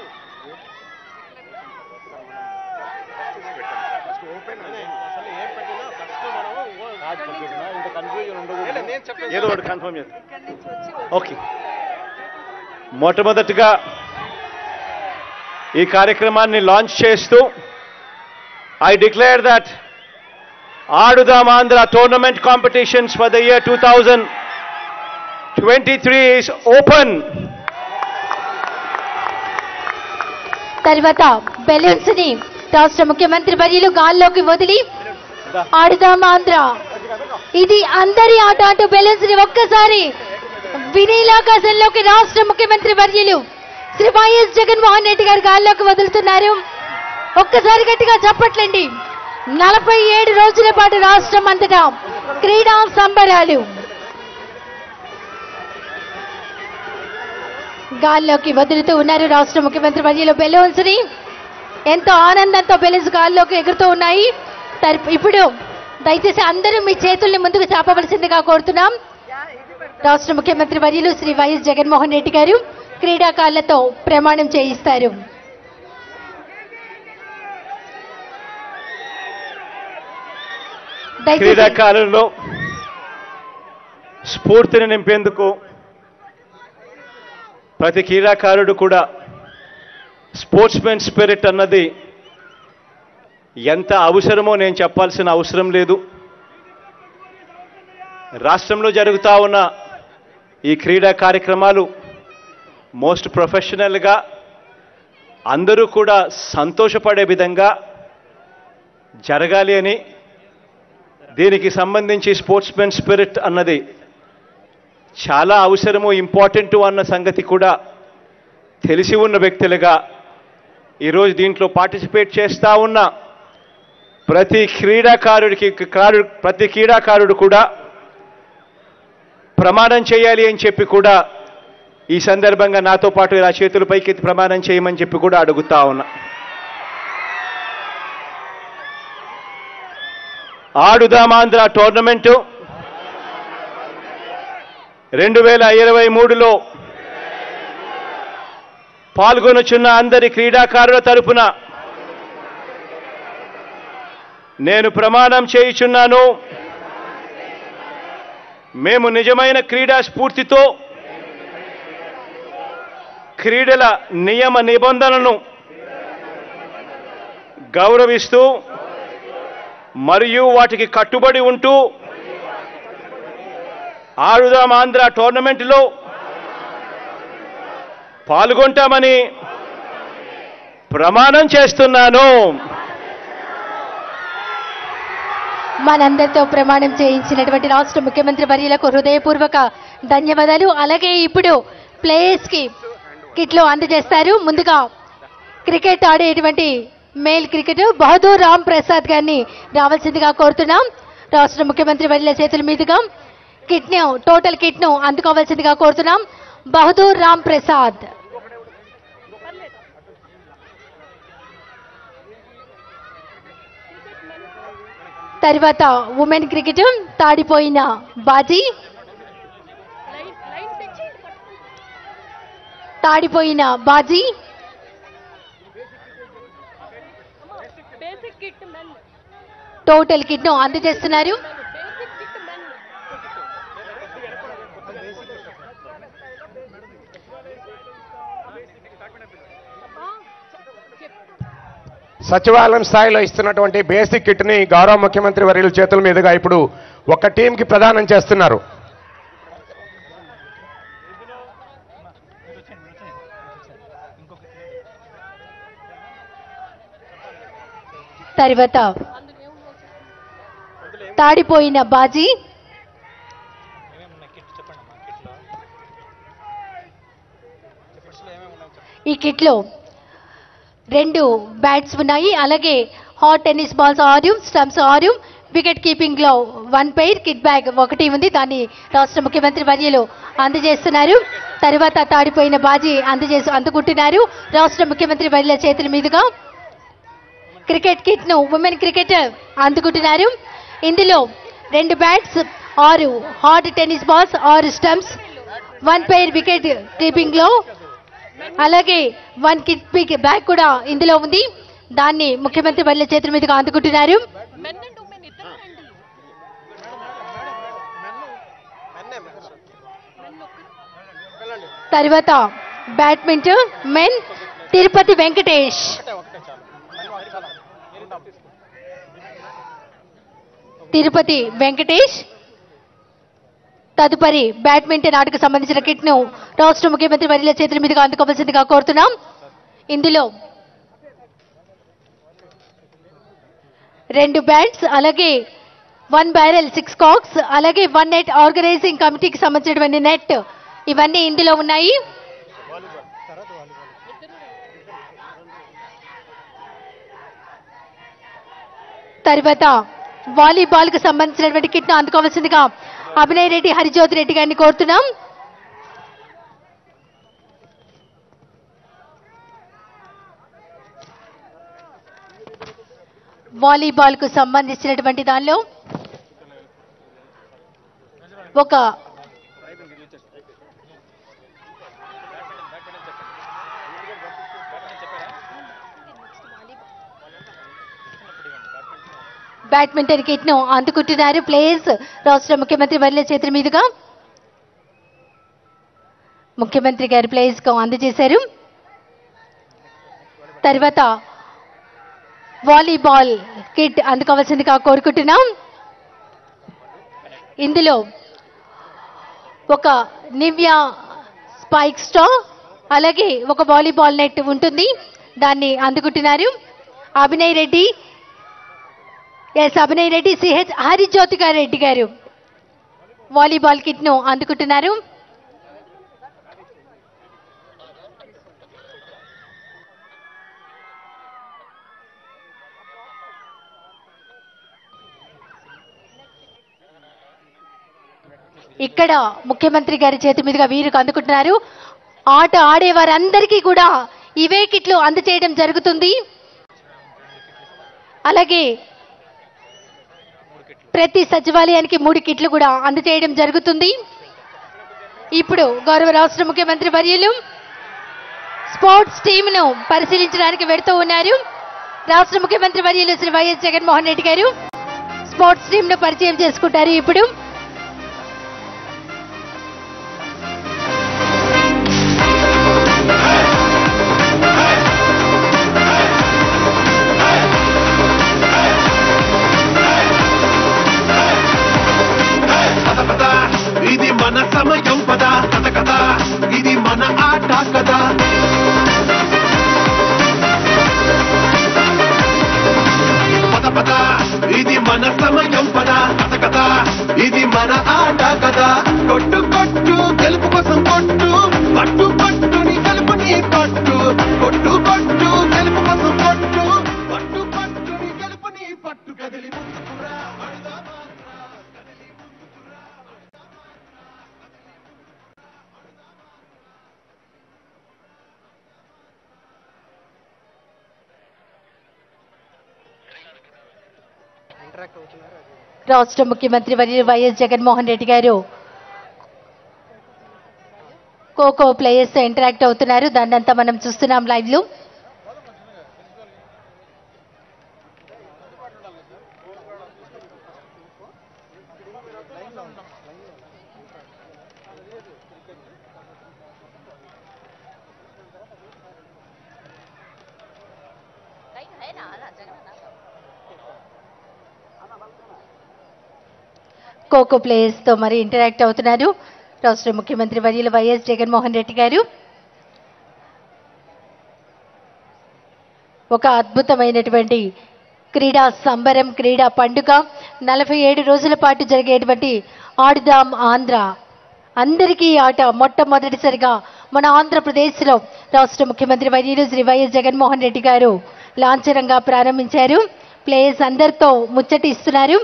ఏదో ఒకటి కన్ఫర్మ్ చేస్తాం. ఓకే, మొట్టమొదటిగా ఈ కార్యక్రమాన్ని లాంచ్ చేస్తూ I declare that Adudam Andhra tournament competitions for the year 2023 is open. తర్వాత బెలూన్స్ ని రాష్ట్ర ముఖ్యమంత్రి వర్యులు గాల్లోకి వదిలి ఆడుదాం ఆంధ్ర, ఇది అందరి ఆట అంటూ బెలూన్స్ ని ఒక్కసారి వినీలాకాశంలోకి రాష్ట్ర ముఖ్యమంత్రి వర్యులు శ్రీ వైఎస్ జగన్మోహన్ రెడ్డి గారు గాల్లోకి వదులుతున్నారు. ఒక్కసారి గట్టిగా చప్పట్లండి. 47 రోజుల పాటు రాష్ట్రం అంతటా క్రీడా సంబరాలు. గాల్లోకి వదులుతూ ఉన్నారు రాష్ట్ర ముఖ్యమంత్రి వర్యులు బెలూన్స్ ని. ఎంతో ఆనందంతో బెలూన్స్ గాల్లోకి ఎగురుతూ ఉన్నాయి. ఇప్పుడు దయచేసి అందరూ మీ చేతుల్ని ముందుకు చాపవలసిందిగా కోరుతున్నాం. రాష్ట్ర ముఖ్యమంత్రి వర్యులు శ్రీ వైఎస్ జగన్మోహన్ రెడ్డి గారు క్రీడాకారులతో ప్రమాణం చేయిస్తారు. క్రీడాకారుల్లో స్ఫూర్తిని నింపేందుకు ప్రతి క్రీడాకారుడు కూడా స్పోర్ట్స్మెన్ స్పిరిట్ అన్నది ఎంత అవసరమో నేను చెప్పాల్సిన అవసరం లేదు. రాష్ట్రంలో జరుగుతూ ఉన్న ఈ క్రీడా కార్యక్రమాలు మోస్ట్ ప్రొఫెషనల్గా అందరూ కూడా సంతోషపడే విధంగా జరగాలి అని, దీనికి సంబంధించి స్పోర్ట్స్మెన్ స్పిరిట్ అన్నది చాలా అవసరము, ఇంపార్టెంటు అన్న సంగతి కూడా తెలిసి ఉన్న వ్యక్తులుగా ఈరోజు దీంట్లో పార్టిసిపేట్ చేస్తూ ఉన్న ప్రతి క్రీడాకారుడు కూడా ప్రమాణం చేయాలి అని చెప్పి కూడా ఈ సందర్భంగా నాతో పాటు ఇలా చేతుల పైకెత్తి ప్రమాణం చేయమని చెప్పి కూడా అడుగుతా ఉన్నా. ఆడుదామాంధ్ర టోర్నమెంటు 2023లో పాల్గొనుచున్న అందరి క్రీడాకారుల తరపున నేను ప్రమాణం చేయుచున్నాను. మేము నిజమైన క్రీడా స్ఫూర్తితో క్రీడల నియమ నిబంధనలను గౌరవిస్తూ మరియు వాటికి కట్టుబడి ఉంటూ ఆడుదాం ఆంధ్ర టోర్నమెంట్లో పాల్గొంటామని ప్రమాణం చేస్తున్నాను. మనందరితో ప్రమాణం చేయించినటువంటి రాష్ట్ర ముఖ్యమంత్రి వర్యులకు హృదయపూర్వక ధన్యవాదాలు. అలాగే ఇప్పుడు ప్లేయర్స్ కి కిట్లు అందజేస్తారు. ముందుగా క్రికెట్ ఆడేటువంటి మేల్ క్రికెటర్ బహదూర్ రామ్ ప్రసాద్ గారిని రావాల్సిందిగా కోరుతున్నాం. రాష్ట్ర ముఖ్యమంత్రి వర్యుల చేతుల మీదుగా టోటల్ కిట్ను అందుకోవాల్సిందిగా కోరుతున్నాం. బహదూర్ రామ్ ప్రసాద్. తర్వాత ఉమెన్ క్రికెట్ తాడిపోయిన బాజీ, టోటల్ కిట్ను అందజేస్తున్నారు. సచివాలయం స్థాయిలో ఇస్తున్నటువంటి బేసిక్ కిట్ని గౌరవ ముఖ్యమంత్రి వర్యుల చేతుల మీదుగా ఇప్పుడు ఒక టీంకి ప్రదానం చేస్తున్నారు. తర్వాత తాడిపోయిన బాజీ, ఈ కిట్లో 2 బ్యాట్స్ ఉన్నాయి. అలాగే hard tennis balls 6, stumps 6, wicket keeping లో 1 పెయిర్, కిట్ బ్యాగ్ 1 ఉంది. దాన్ని రాష్ట్ర ముఖ్యమంత్రి వర్యులు అందజేస్తున్నారు. తర్వాత తాడిపోయిన బాజీ అందుకుంటున్నారు రాష్ట్ర ముఖ్యమంత్రి వర్యుల చేతుల మీదుగా. క్రికెట్ కిట్ ను ఉమెన్ క్రికెటర్ అందుకుంటున్నారు. ఇందులో 2 bats, 6 hot tennis balls, 6 stumps, 1 pair wicket keeping లో, అలాగే 1 కిట్ బ్యాగ్ కూడా ఇందులో ఉంది. దాన్ని ముఖ్యమంత్రి వర్యుల చేతుల మీదుగా అందుకుంటున్నారు. తర్వాత బ్యాడ్మింటన్ మెన్ తిరుపతి వెంకటేష్. తదుపరి బ్యాడ్మింటన్ ఆటకు సంబంధించిన కిట్ ను రాష్ట్ర ముఖ్యమంత్రి వర్యుల చేతుల మీదుగా అందుకోవాల్సిందిగా కోరుతున్నాం. ఇందులో 2 బ్యాట్స్, అలాగే 1 బ్యారెల్, 6 కాక్స్, అలాగే 1 నెట్ ఆర్గనైజింగ్ కమిటీకి సంబంధించినటువంటి నెట్, ఇవన్నీ ఇందులో ఉన్నాయి. తర్వాత వాలీబాల్ కు సంబంధించినటువంటి కిట్ ను అందుకోవాల్సిందిగా అభినయ్ రెడ్డి, హరిజ్యోతి రెడ్డి గారిని కోరుతున్నాం. వాలీబాల్ కు సంబంధించినటువంటి దానిలో ఒక బ్యాడ్మింటన్ కిట్ ను అందుకుంటున్నారు ప్లేయర్స్ రాష్ట్ర ముఖ్యమంత్రి వర్యుల చేతుల మీదుగా. ముఖ్యమంత్రి గారి ప్లేయర్స్ కు అందజేశారు. తర్వాత వాలీబాల్ కిట్ అందుకోవాల్సిందిగా కోరుకుంటున్నాం. ఇందులో ఒక నివ్యా స్పైక్ స్టా, అలాగే ఒక వాలీబాల్ నెట్ ఉంటుంది. దాన్ని అందుకుంటున్నారు అభినయ్ రెడ్డి, సిహెచ్ హరిజ్యోతి రెడ్డి గారు. వాలీబాల్ కిట్ను అందుకుంటున్నారు. ఇక్కడ ముఖ్యమంత్రి గారి చేతి మీదుగా వీరికి అందుకుంటున్నారు. ఆట ఆడే వారందరికీ కూడా ఇవే కిట్లు అందచేయడం జరుగుతుంది. అలాగే ప్రతి సచివాలయానికి 3 కిట్లు కూడా అందచేయడం జరుగుతుంది. ఇప్పుడు గౌరవ రాష్ట్ర ముఖ్యమంత్రి వర్యులు స్పోర్ట్స్ టీంను పరిశీలించడానికి వెళ్తూ ఉన్నారు. రాష్ట్ర ముఖ్యమంత్రి వర్యులు శ్రీ వైఎస్ జగన్మోహన్ రెడ్డి గారు స్పోర్ట్స్ టీంను పరిచయం చేసుకుంటారు. ఇప్పుడు ఇది మన సమయం పదా కథ కథ ఇది మన ఆట కదా పద పద ఇది మన సమయం పదా కథ కథ ఇది మన ఆట కదా కొట్టు కొట్టు గెలుపు కోసం కొట్టు పట్టు పట్టుని గెలుపుని పట్టు కొట్టు కొట్టు గెలుపు కోసం కొట్టు పట్టు పట్టుని గెలుపుని పట్టు కదిలి ముందుకురా రాష్ట్ర ముఖ్యమంత్రి వర్యులు వైఎస్ జగన్మోహన్ రెడ్డి గారు ఖోఖో ప్లేయర్స్ తో ఇంటరాక్ట్ అవుతున్నారు. దాన్నంతా మనం చూస్తున్నాం లైవ్ లో. ఖోఖో ప్లేయర్స్ తో మరి ఇంటరాక్ట్ అవుతున్నారు రాష్ట్ర ముఖ్యమంత్రి వర్యులు వైఎస్ జగన్మోహన్ రెడ్డి గారు. ఒక అద్భుతమైనటువంటి క్రీడా సంబరం, క్రీడా పండుగ 47 రోజుల పాటు జరిగేటువంటి ఆడుదాం ఆంధ్ర అందరికీ ఆట మొట్టమొదటిసారిగా మన ఆంధ్రప్రదేశ్లో రాష్ట్ర ముఖ్యమంత్రి వర్యులు శ్రీ వైఎస్ జగన్మోహన్ రెడ్డి గారు లాంఛనంగా ప్రారంభించారు. ప్లేయర్స్ అందరితో ముచ్చటిస్తున్నారు.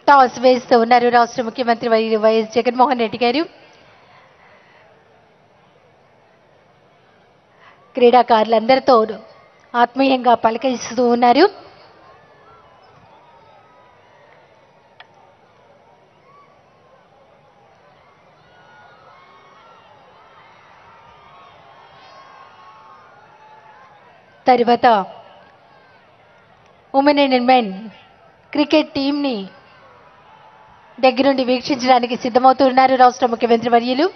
టాస్ వేస్తూ ఉన్నారు రాష్ట్ర ముఖ్యమంత్రి వైఎస్ జగన్మోహన్ రెడ్డి గారు. క్రీడాకారులందరితో ఆత్మీయంగా పలకరిస్తూ ఉన్నారు. తర్వాత ఉమెన్ అండ్ మెన్ క్రికెట్ టీంని దగ్గరుండి వీక్షించడానికి సిద్ధమవుతున్నారు రాష్ట్ర ముఖ్యమంత్రి వర్యులు.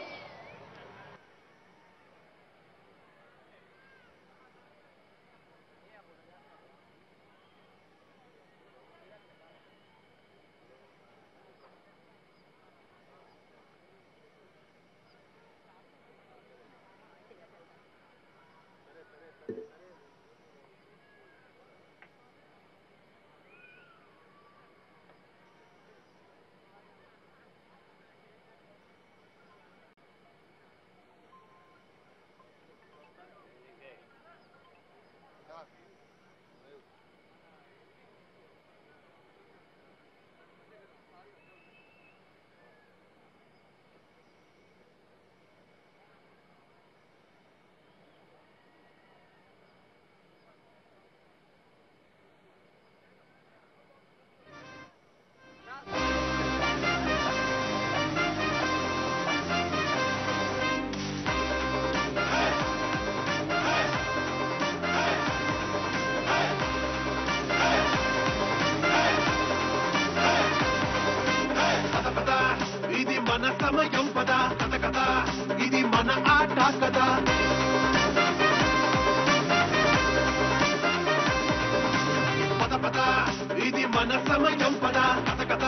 ఇది మన సమయం పదా కథ కథ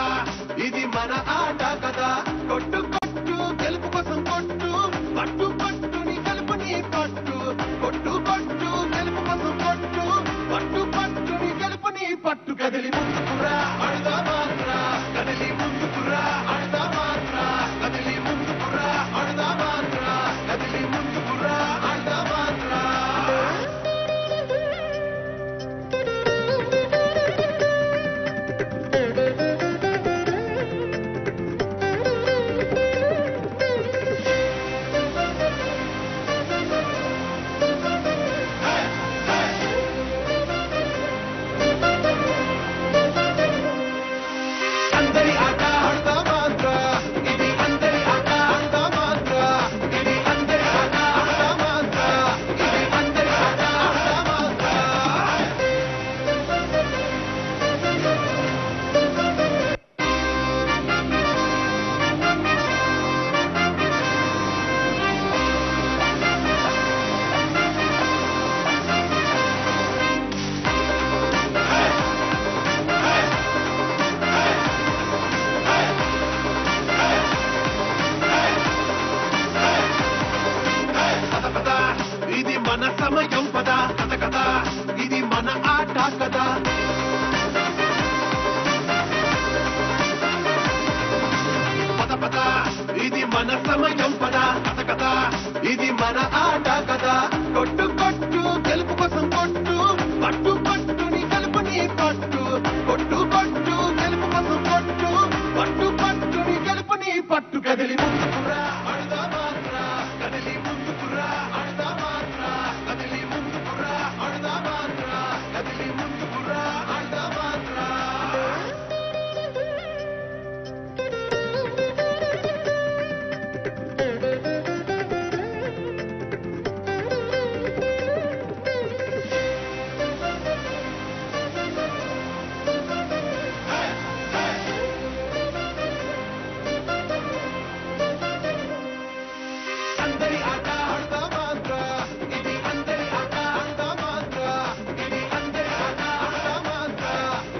ఇది మన ఆట కదా కొట్టు కొట్టు గెలుపు కోసం కొట్టు పట్టు పట్టుని కలుపుని పట్టు కొట్టు కొట్టు గెలుపు కోసం కొట్టు పట్టు పట్టుని కలుపుని పట్టు కదిలి ముందుకురా అడదా మాత్ర కదిలి ముందుకురా అడదా మాత్ర కదిలి ముందుకురా అడదా మాత్ర కదిలి ముందుకురా అడదా మాత్ర ఇది మన సమయం పదా కథ కథ ఇది మన ఆట కదా పద పద ఇది మన సమయం పదా కథ కథ ఇది మన ఆట కదా కొట్టు కొట్టు గెలుపు కోసం కొట్టు పట్టు పట్టుని కలుపుని పట్టు కొట్టు కొట్టు గెలుపు కోసం కొట్టు పట్టు పట్టుని కలుపుని పట్టు కదిలి ముందుకురా అడదా మాత్ర కదిలి ముందుకురా అడదా మాత్ర కదిలి ముందుకురా అడదా మాత్ర కదిలి ముందుకురా అడదా మాత్ర అందరి ఆట ఆడదా మాత్ర ఇది అందరి ఆట ఆడదా మాత్ర ఇది అందరి ఆట ఆడదా మాత్ర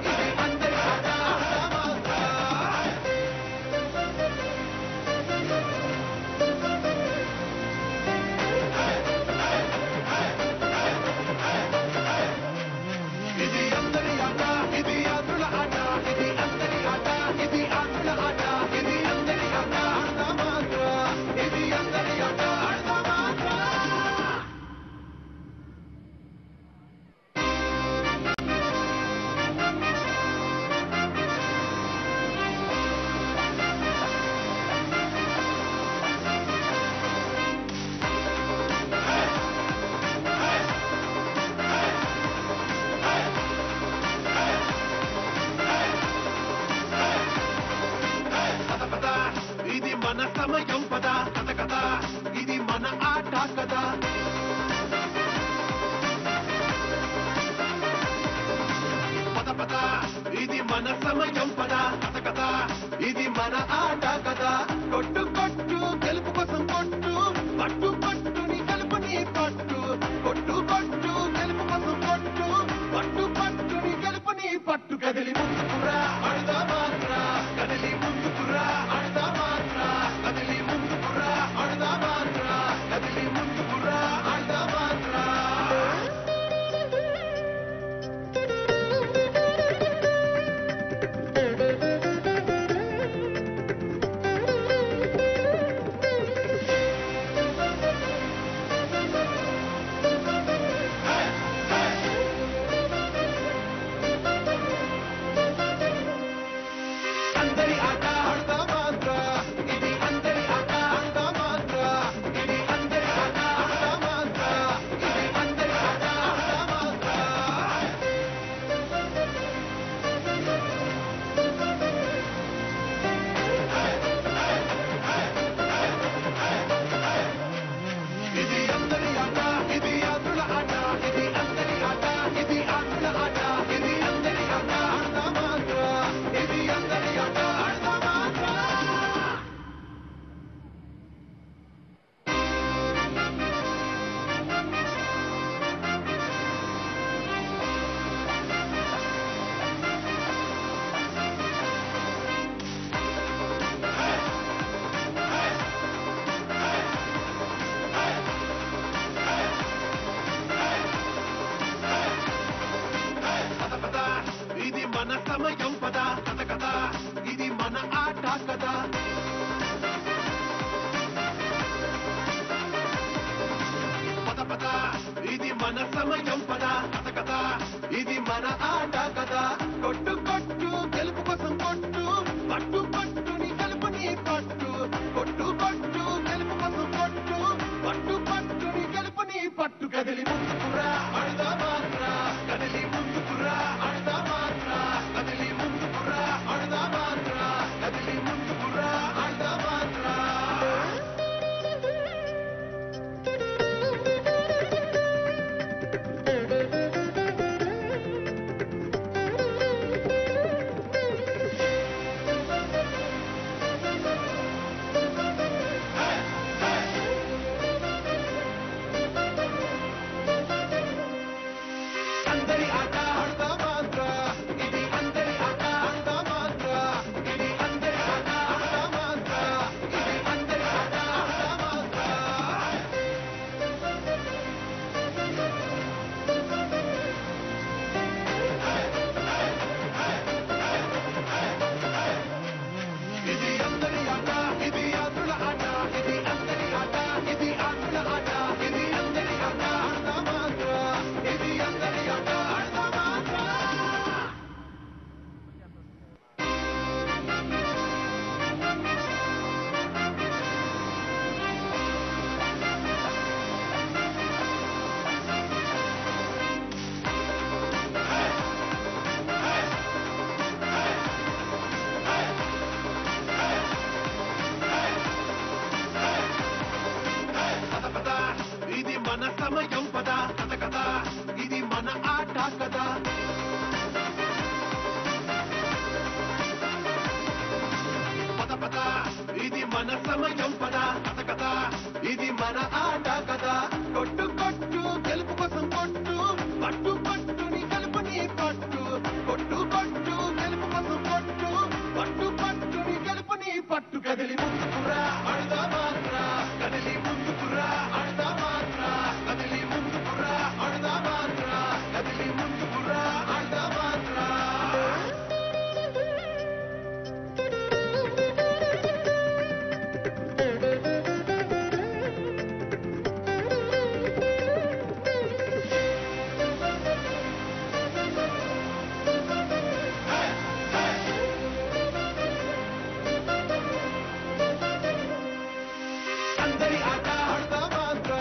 ఇది అందరి ఆట ఆడదా మాత్ర ఇది అందరి ఆట ఇది ఆటల ఆట ఇది అందరి ఆట ఇది ఆటల ఆట ఇది అందరి ఆట ఆడదా మాత్ర ఇది అందరి ఆట ఆడదా మాత్ర పద పద ఇది మన సమయం పద కథ కథ ఇది మన ఆట కదా పద పద ఇది మన సమయం పద కథ కథ ఇది మన ఆట కదా కొట్టు కొట్టు గెలుపు కోసం కొట్టు పట్టు పట్టుని కలుపుని పట్టు కొట్టు కొట్టు గెలుపు కోసం కొట్టు పట్టు పట్టుని కలుపుని పట్టు కదిలి ముందుకురా అడదా మాత్ర కదిలి ముందుకురా అడదా మాత్ర కదిలి ముందుకురా అడదా మాత్ర కదిలి ముందుకురా అడదా మాత్ర సమయం పద కథ కథ ఇది మన ఆట కదా పద పద ఇది మన సమయం పద కథ కథ ఇది మన ఆట కదా కొట్టు కొట్టు గెలుపు కోసం కొట్టు పట్టు పట్టుని గెలుపుని పట్టు కొట్టు కొట్టు గెలుపు కోసం కొట్టు పట్టు పట్టుని గెలుపుని పట్టు కదిలి ముందుకురా అడుదా మాత్ర కదిలి ముందుకురా అడుదా మాత్ర కదిలి ముందుకురా అడుదా మాత్ర కదిలి ముందుకురా అడుదా మాత్ర అందరి ఆట ఆడదా మాత్ర ఇది అందరి ఆట ఆడదా మాత్ర ఇది అందరి ఆట ఆడదా మాత్ర ఇది అందరి ఆట ఆడదా మాత్ర ఇది అందరి ఆట ఇది ఆటల ఆట ఇది అందరి ఆట ఇది ఆటల ఆట ఇది అందరి ఆట ఆడదా మాత్ర ఇది అందరి ఆట ఆడదా మాత్ర పద పద ఇది మన సమయం పద కథ కథ ఇది మన ఆట కదా పద పద ఇది మన సమయం పద కథ కథ ఇది మన ఆట కదా కొట్టు కొట్టు గెలుపు కోసం కొట్టు పట్టు పట్టుని గెలుపుని పట్టు కొట్టు కొట్టు గెలుపు కోసం కొట్టు పట్టు పట్టుని గెలుపుని పట్టు కదిలి ముందుకురా అడుదా మాత్ర కదిలి ముందుకురా అడుదా మాత్ర కదిలి ముందుకురా అడుదా మాత్ర కదిలి ముందుకురా అడుదా మాత్ర అందరి ఆట ఆడదా మాత్ర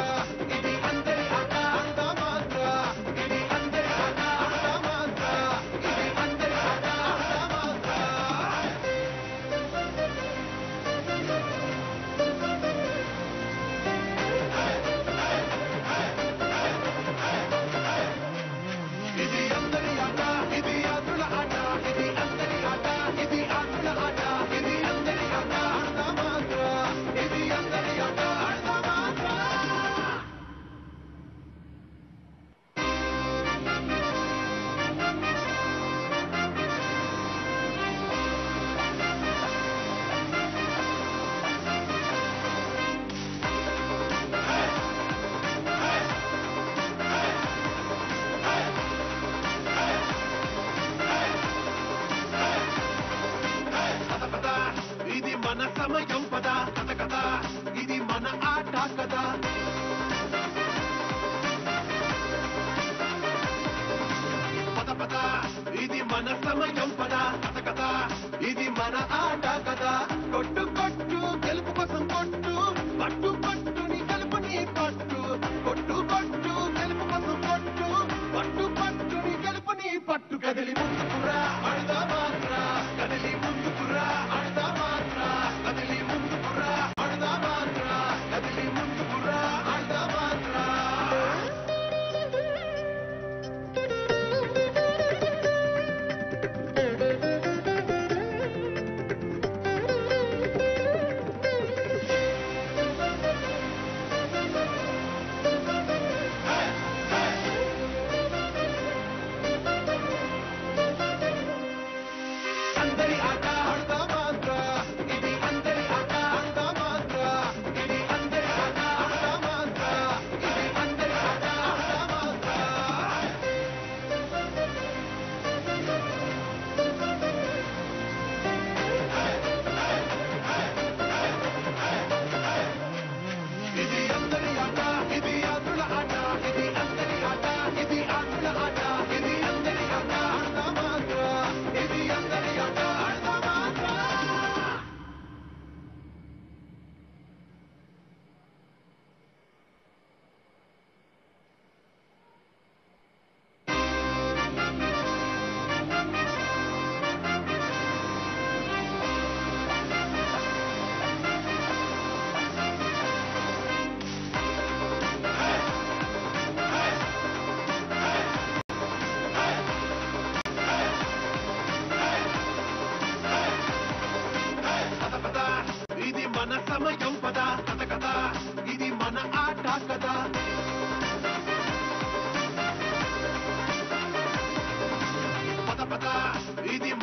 ఇది అందరి ఆట ఆడదా మాత్ర ఇది అందరి ఆట ఆడదా మాత్ర ఇది అందరి ఆట ఆడదా మాత్ర ఇది అందరి ఆట ఇది ఆటల ఆట ఇది అందరి ఆట ఇది ఆటల ఆట ఇది అందరి ఆట ఆడదా మాత్ర ఇది అందరి ఆట ఆడదా మాత్ర పద పద ఇది మన సమయం పద కథ కథ ఇది మన ఆట కదా పద పద ఇది మన సమయం పద కథ కథ ఇది మన ఆట కదా కొట్టు కొట్టు గెలుపు కోసం కొట్టు పట్టు పట్టుని గెలుపుని పట్టు కొట్టు కొట్టు గెలుపు కోసం కొట్టు పట్టు పట్టుని గెలుపుని పట్టు కదిలి ముందుకురా అడుదా మాత్ర కదిలి ముందుకురా అడుదా మాత్ర కదిలి ముందుకురా అడుదా మాత్ర కదిలి ముందుకురా అడుదా మాత్ర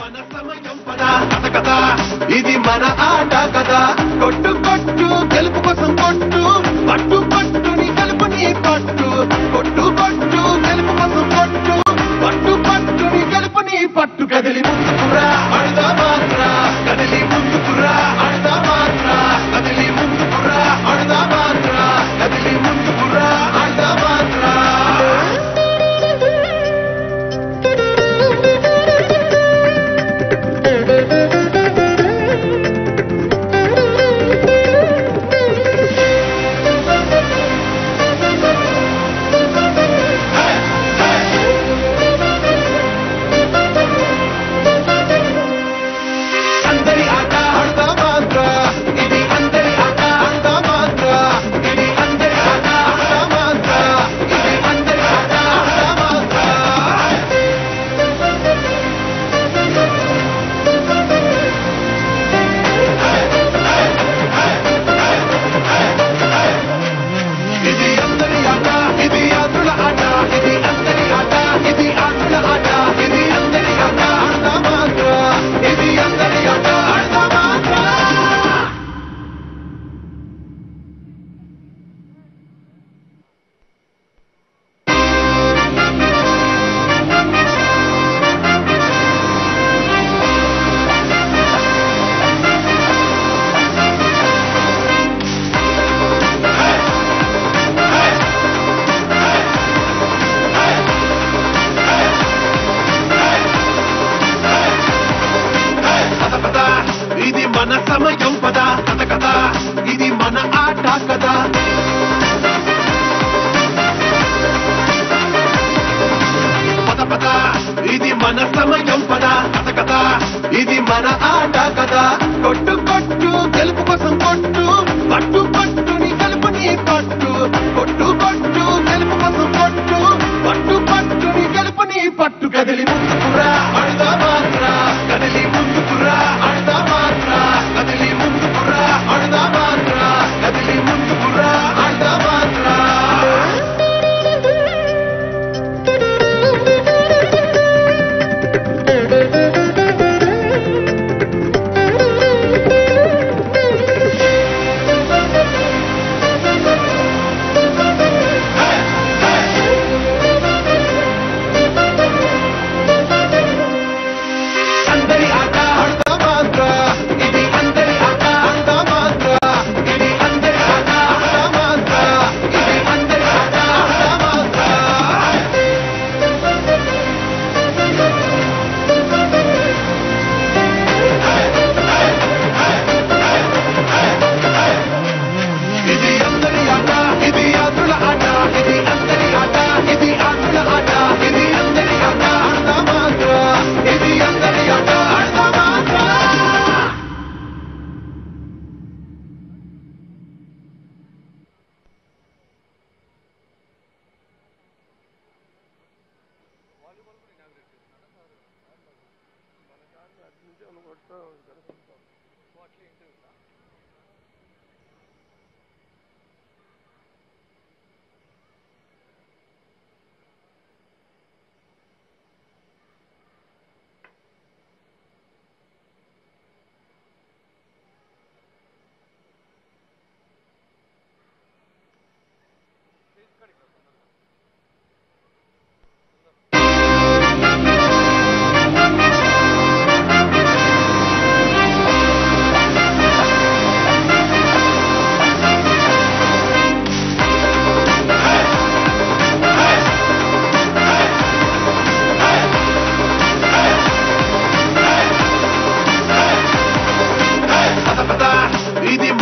మన సమయం పద కథ కథ ఇది మన ఆట కదా కొట్టు కొట్టు గెలుపు కోసం కొట్టు పట్టు పట్టుని గెలుపుని పట్టు కొట్టు కొట్టు గెలుపు కోసం కొట్టు పట్టు పట్టుని గెలుపుని పట్టు కదిలి ముందుకురా అడదా మాత్ర కదిలి ముందుకురా అడదా మాత్ర కదిలి ముందుకురా అడదా మాత్ర కదిలి ముందుకురా అడదా మాత్ర మన సమయం పద కథ కథ ఇది మన ఆట కదా పద పద ఇది మన సమయం పద కథ కథ ఇది మన ఆట కదా కొట్టు కొట్టు గెలుపు కోసం కొట్టు పట్టు పట్టుని గెలుపుని పట్టు కొట్టు కొట్టు గెలుపు కోసం కొట్టు పట్టు పట్టుని గెలుపుని పట్టు కదిలి ముందుకురా అడదా మాత్ర కదిలి ముందుకురా అడదా మాత్ర కదిలి ముందుకురా అడదా మాత్ర కదిలి ముందుకురా అడదా మాత్ర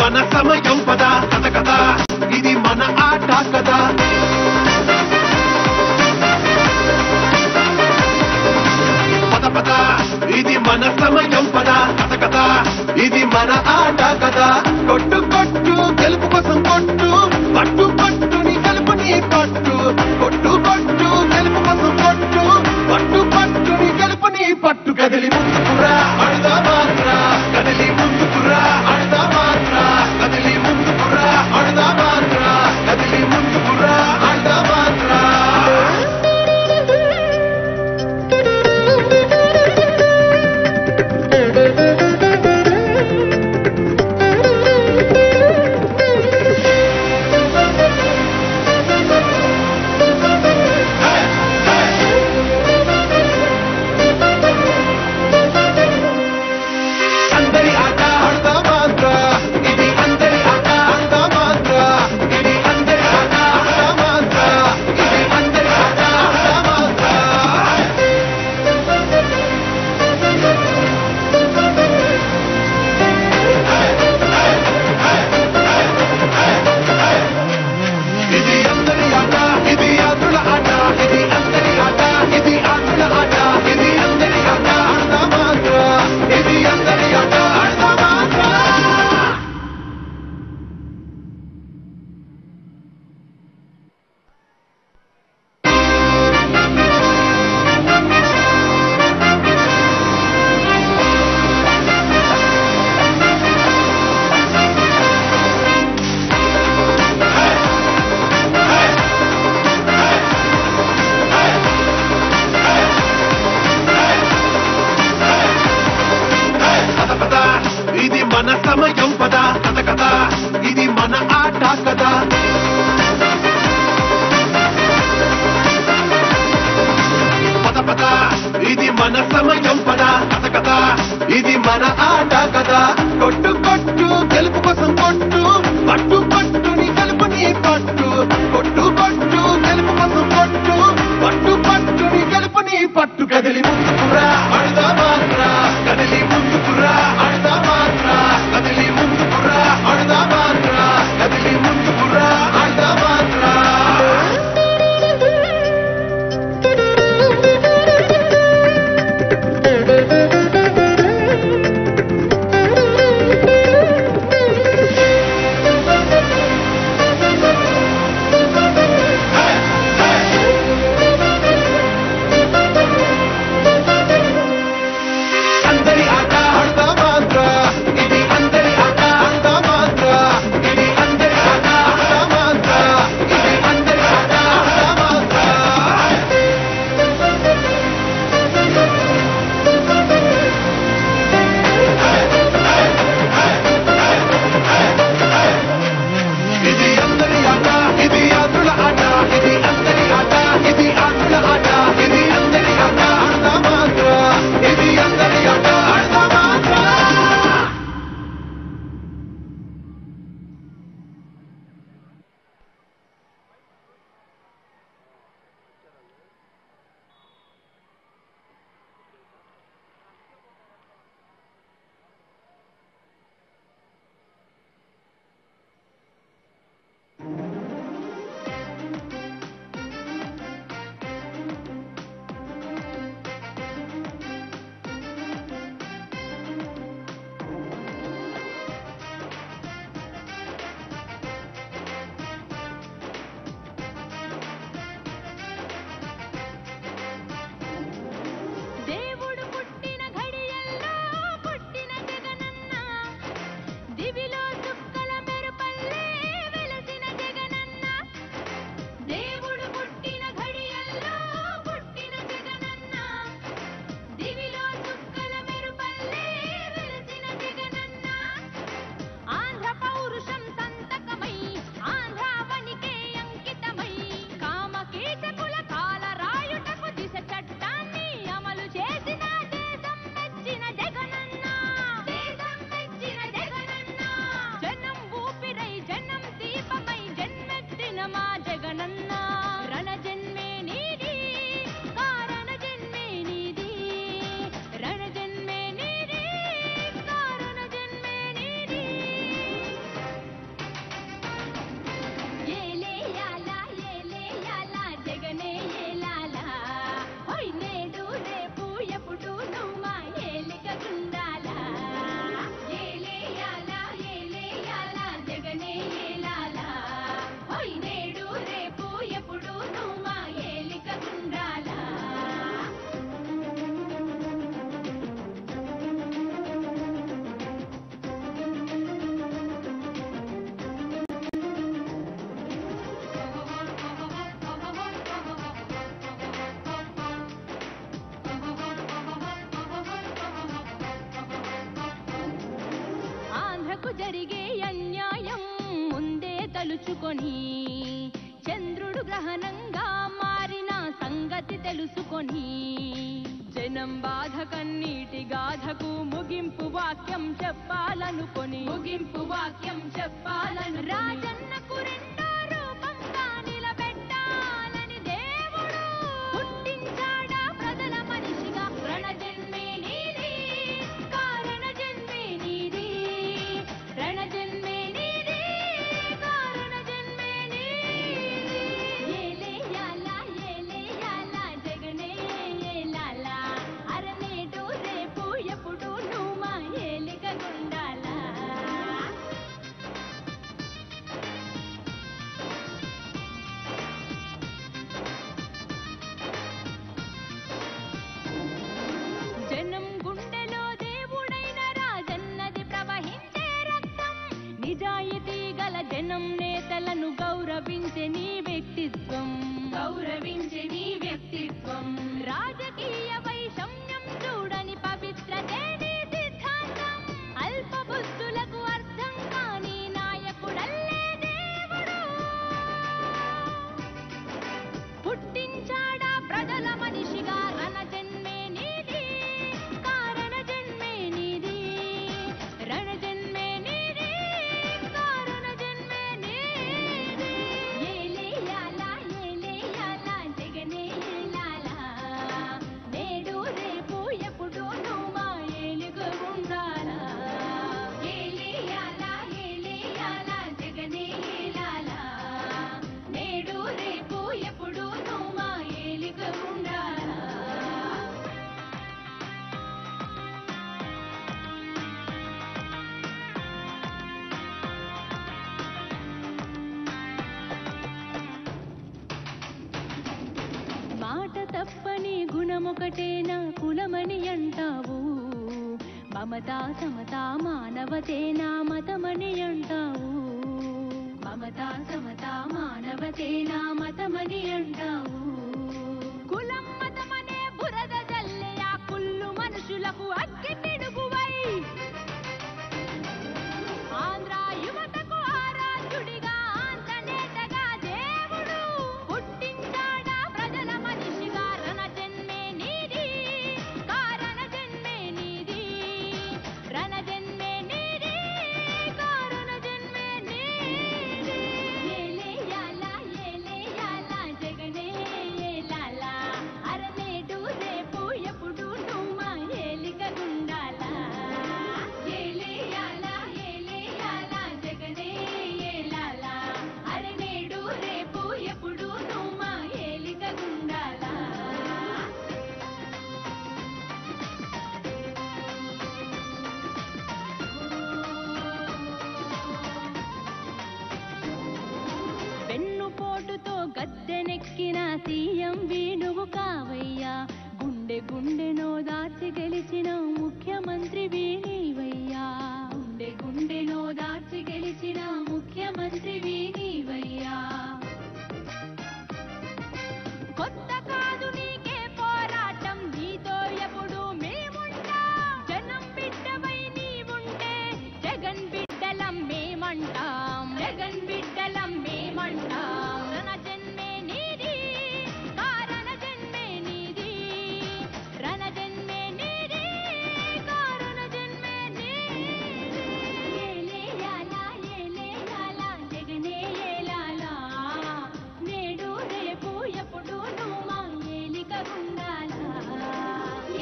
మన సమయం పద కథ కథ ఇది మన ఆట కదా పద పద ఇది మన సమయం పద కథ కథ ఇది మన ఆట కదా కొట్టు కొట్టు గెలుపు కోసం కొట్టు పట్టు పట్టుని గెలుపుని పట్టు కొట్టు కొట్టు గెలుపు కోసం కొట్టు పట్టు పట్టుని గెలుపుని పట్టు కదిలి ముందుకురా అడదా మాత్ర కదిలి ముందుకురా అడదా మాత్ర కదిలి ముందుకురా అడదా మాత్ర కదిలి ముందుకురా అడదా మాత్ర మన సమయం పద కథ కథ ఇది మన ఆట కదా కొట్టు కొట్టు గెలుపు కోసం కొట్టు పట్టు పట్టుని గెలుపుని పట్టు కొట్టు కొట్టు గెలుపు కోసం కొట్టు పట్టు పట్టుని గెలుపుని పట్టు కదిలి ముందుకురా అడుదా మాత్ర కదిలి ముందుకురా అడుదా మాత్ర కదిలి ముందుకురా అడుదా మాత్ర కదిలి ముందుకురా అడుదా మాత్ర జరిగే అన్యాయం ముందే తలుచుకొని చంద్రుడు గ్రహణంగా మారిన సంగతి తెలుసుకొని జనం బాధ కన్నీటి గాథకు ముగింపు వాక్యం చెప్పాలనుకొని రాజన్నకు రెండో రూపంగా నిలబెట్టాలని దేవుడు పుట్టించాడా ప్రజల మనిషిగా రణజన్మే నీది కారణ జన్మే నీది రణజన్మే నీది కారణ జన్మే నీది ఏలే యాలా జగనే ఏలాలా అరనేటు రేపు ఎప్పుడు నువ్వు మా ఏలిక గుండాలా జనం గుండెలో దేవుడైన రాజన్నది ప్రవహించే రక్తం నిజాయితీ గల జనం నేతలను గౌరవించే నీ వ్యక్తిత్వం రాజకీయ వైషమ్యం చూడని పవిత్రతే నీ సిద్ధాంతం అల్ప బుద్ధులకు అర్థం కాని నాయకుడల్లే దేవుడు పుట్టించాడా ప్రజల మనిషిగా రణజన్మే నీది మనమొకటేనా కులమని అంటావు, మమతా సమతా మానవతేనా మతమని అంటావు, మమతా సమతా మానవతేనా మతమని అంటావు. కులం మతమనే బురద జల్లే ఆ కుళ్ళు మనుషులకు అగ్గి పిడుగువై ఆంధ్ర యువతకు ఆరాధ్యుడిగా ఆంతనేతగా దేవుడు పుట్టించాడా ప్రజల మనిషిగా. రణ జన్మే నీది కారణ జన్మే నీది, రణ జన్మే నీది కారణ జన్మే నీది. ఏలేయాలా ఏలేయాలా జగనే ఏలాలా, అరనేడు రేపు ఎప్పుడు నువ్వు మా ఏలిక గుండాలా. ఏలేయాలా ఏలేయాలా జగనే ఏలాలా, అరనేడు రేపు ఎప్పుడు నువ్వు మా ఏలిక గుండాలా. వెన్నుపోటుతో గద్దెనెక్కిన సీఎం వేణువు కావయ్యా, గుండె గుండెనో దాచి గెలిచిన ముఖ్యమంత్రి వీణీవయ్యా, గుండె గుండెనో దాచి గెలిచిన ముఖ్యమంత్రి వీణీవయ్యా. కొత్త కాదు నీకే పోరాటం, నీతో ఎప్పుడు మేముంటాం. జనం బిడ్డవై నీవుంటే జగన్ బిడ్డలం మేమంటాం, జగన్ బిడ్డలం మేమంటాం. రణ జన్మే నీది కారణ జన్మే నీది, రణ జన్మే నీది కారణ జన్మే నీది. ఏలేయాలా ఏలేయాలా జగనే ఏలాలా, నేడు రేపు ఎప్పుడు నువ్వు మా ఏలిక గుండాలా.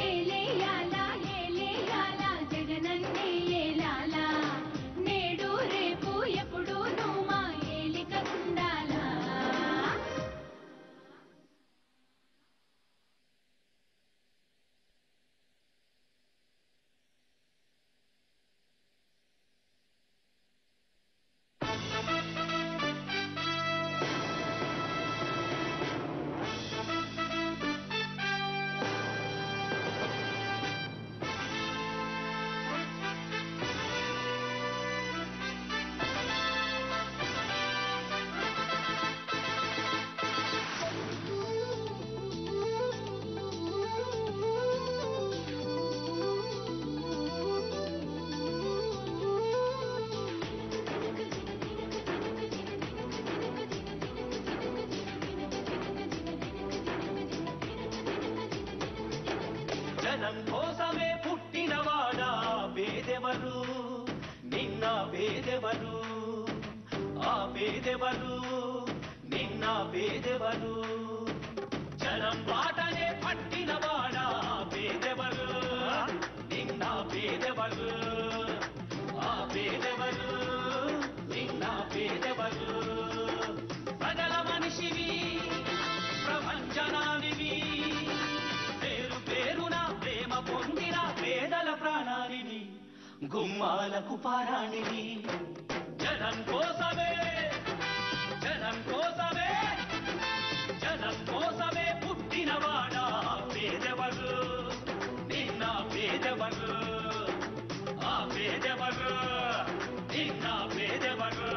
ఏలేయాలా ఏలేయాలా జగనన్నే ఏలాలా, నేడు రేపు ఎప్పుడు నువ్వు మా ఏలిక గుండాలా. జనం కోసమే పుట్టినవాడా పేదెవరు, నిన్న పేదెవరు, ఆ పేదెవరు నిన్న పేదెవరు. జనం బాటనే పట్టినవాడా పేదెవరు, నిన్న పేదెవరు, ఆ పేదెవరు నిన్న పేదెవరు. ప్రజల మనిషివి ప్రపంచనానివి, పేరు పేరున ప్రేమ పొందిన పేదల ప్రాణానివి, గుమ్మాలకు పారాణివి. జనం కోసమే జనం కోసమే జనం కోసమే పుట్టినవాడా పేదెవరు, నిన్న పేదెవరు, ఆ పేదెవరు నిన్న పేదెవరు.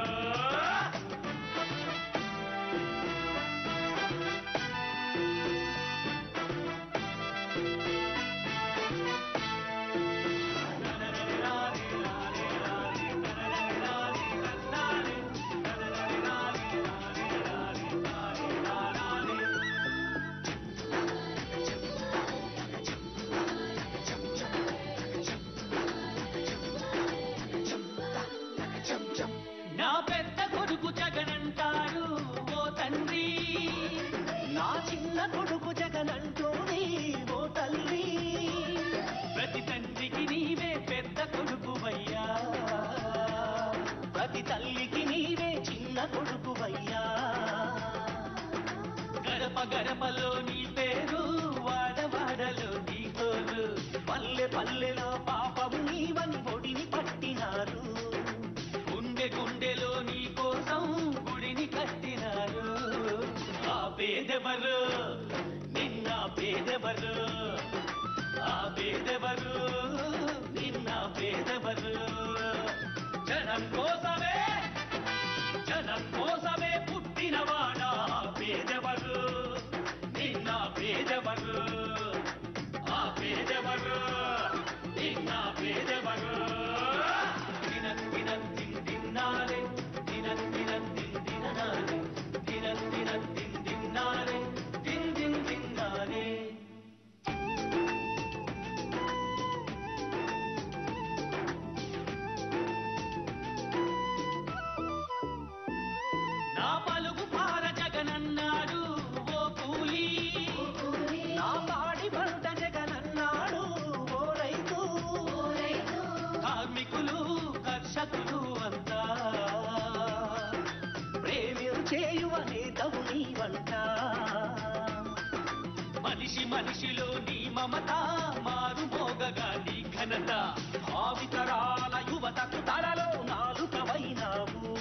భావితరాల యువతకు తలలో నాలుకవైనావు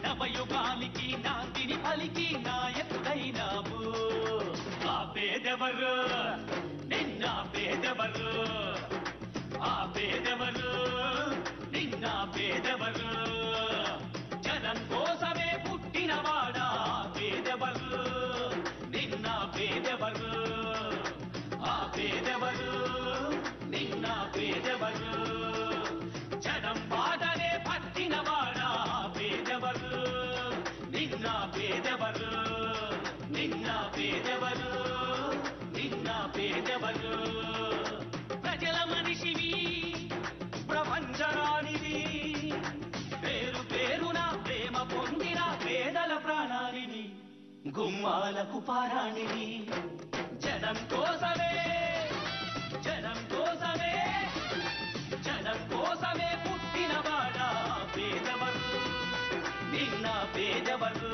నవయుగానికి నాందిని పలికి నాయకుడైనావు ఆ పేదెవరు నిన్న పేదెవరు ఆ పేదెవరు నిన్న పేదెవరు జనం కోసమే పుట్టినవాడా పేదెవరు నిన్న పేదెవరు ఆ పేదెవరు నిన్న పేదెవరు జనం బాటనే పట్టినవాడా పేదెవరు నిన్న పేదెవరు నిన్న పేదెవరు నిన్న పేదెవరు ప్రజల మనిషివి ప్రపంచరానివి పేరు పేరున ప్రేమ పొందిన పేదల ప్రాణానివి గుమ్మాలకు పారాణివి జనం కోసమే జనం కోసమే జనం కోసమే పుట్టినవాడా పేదవరు నిన్న పేదవరు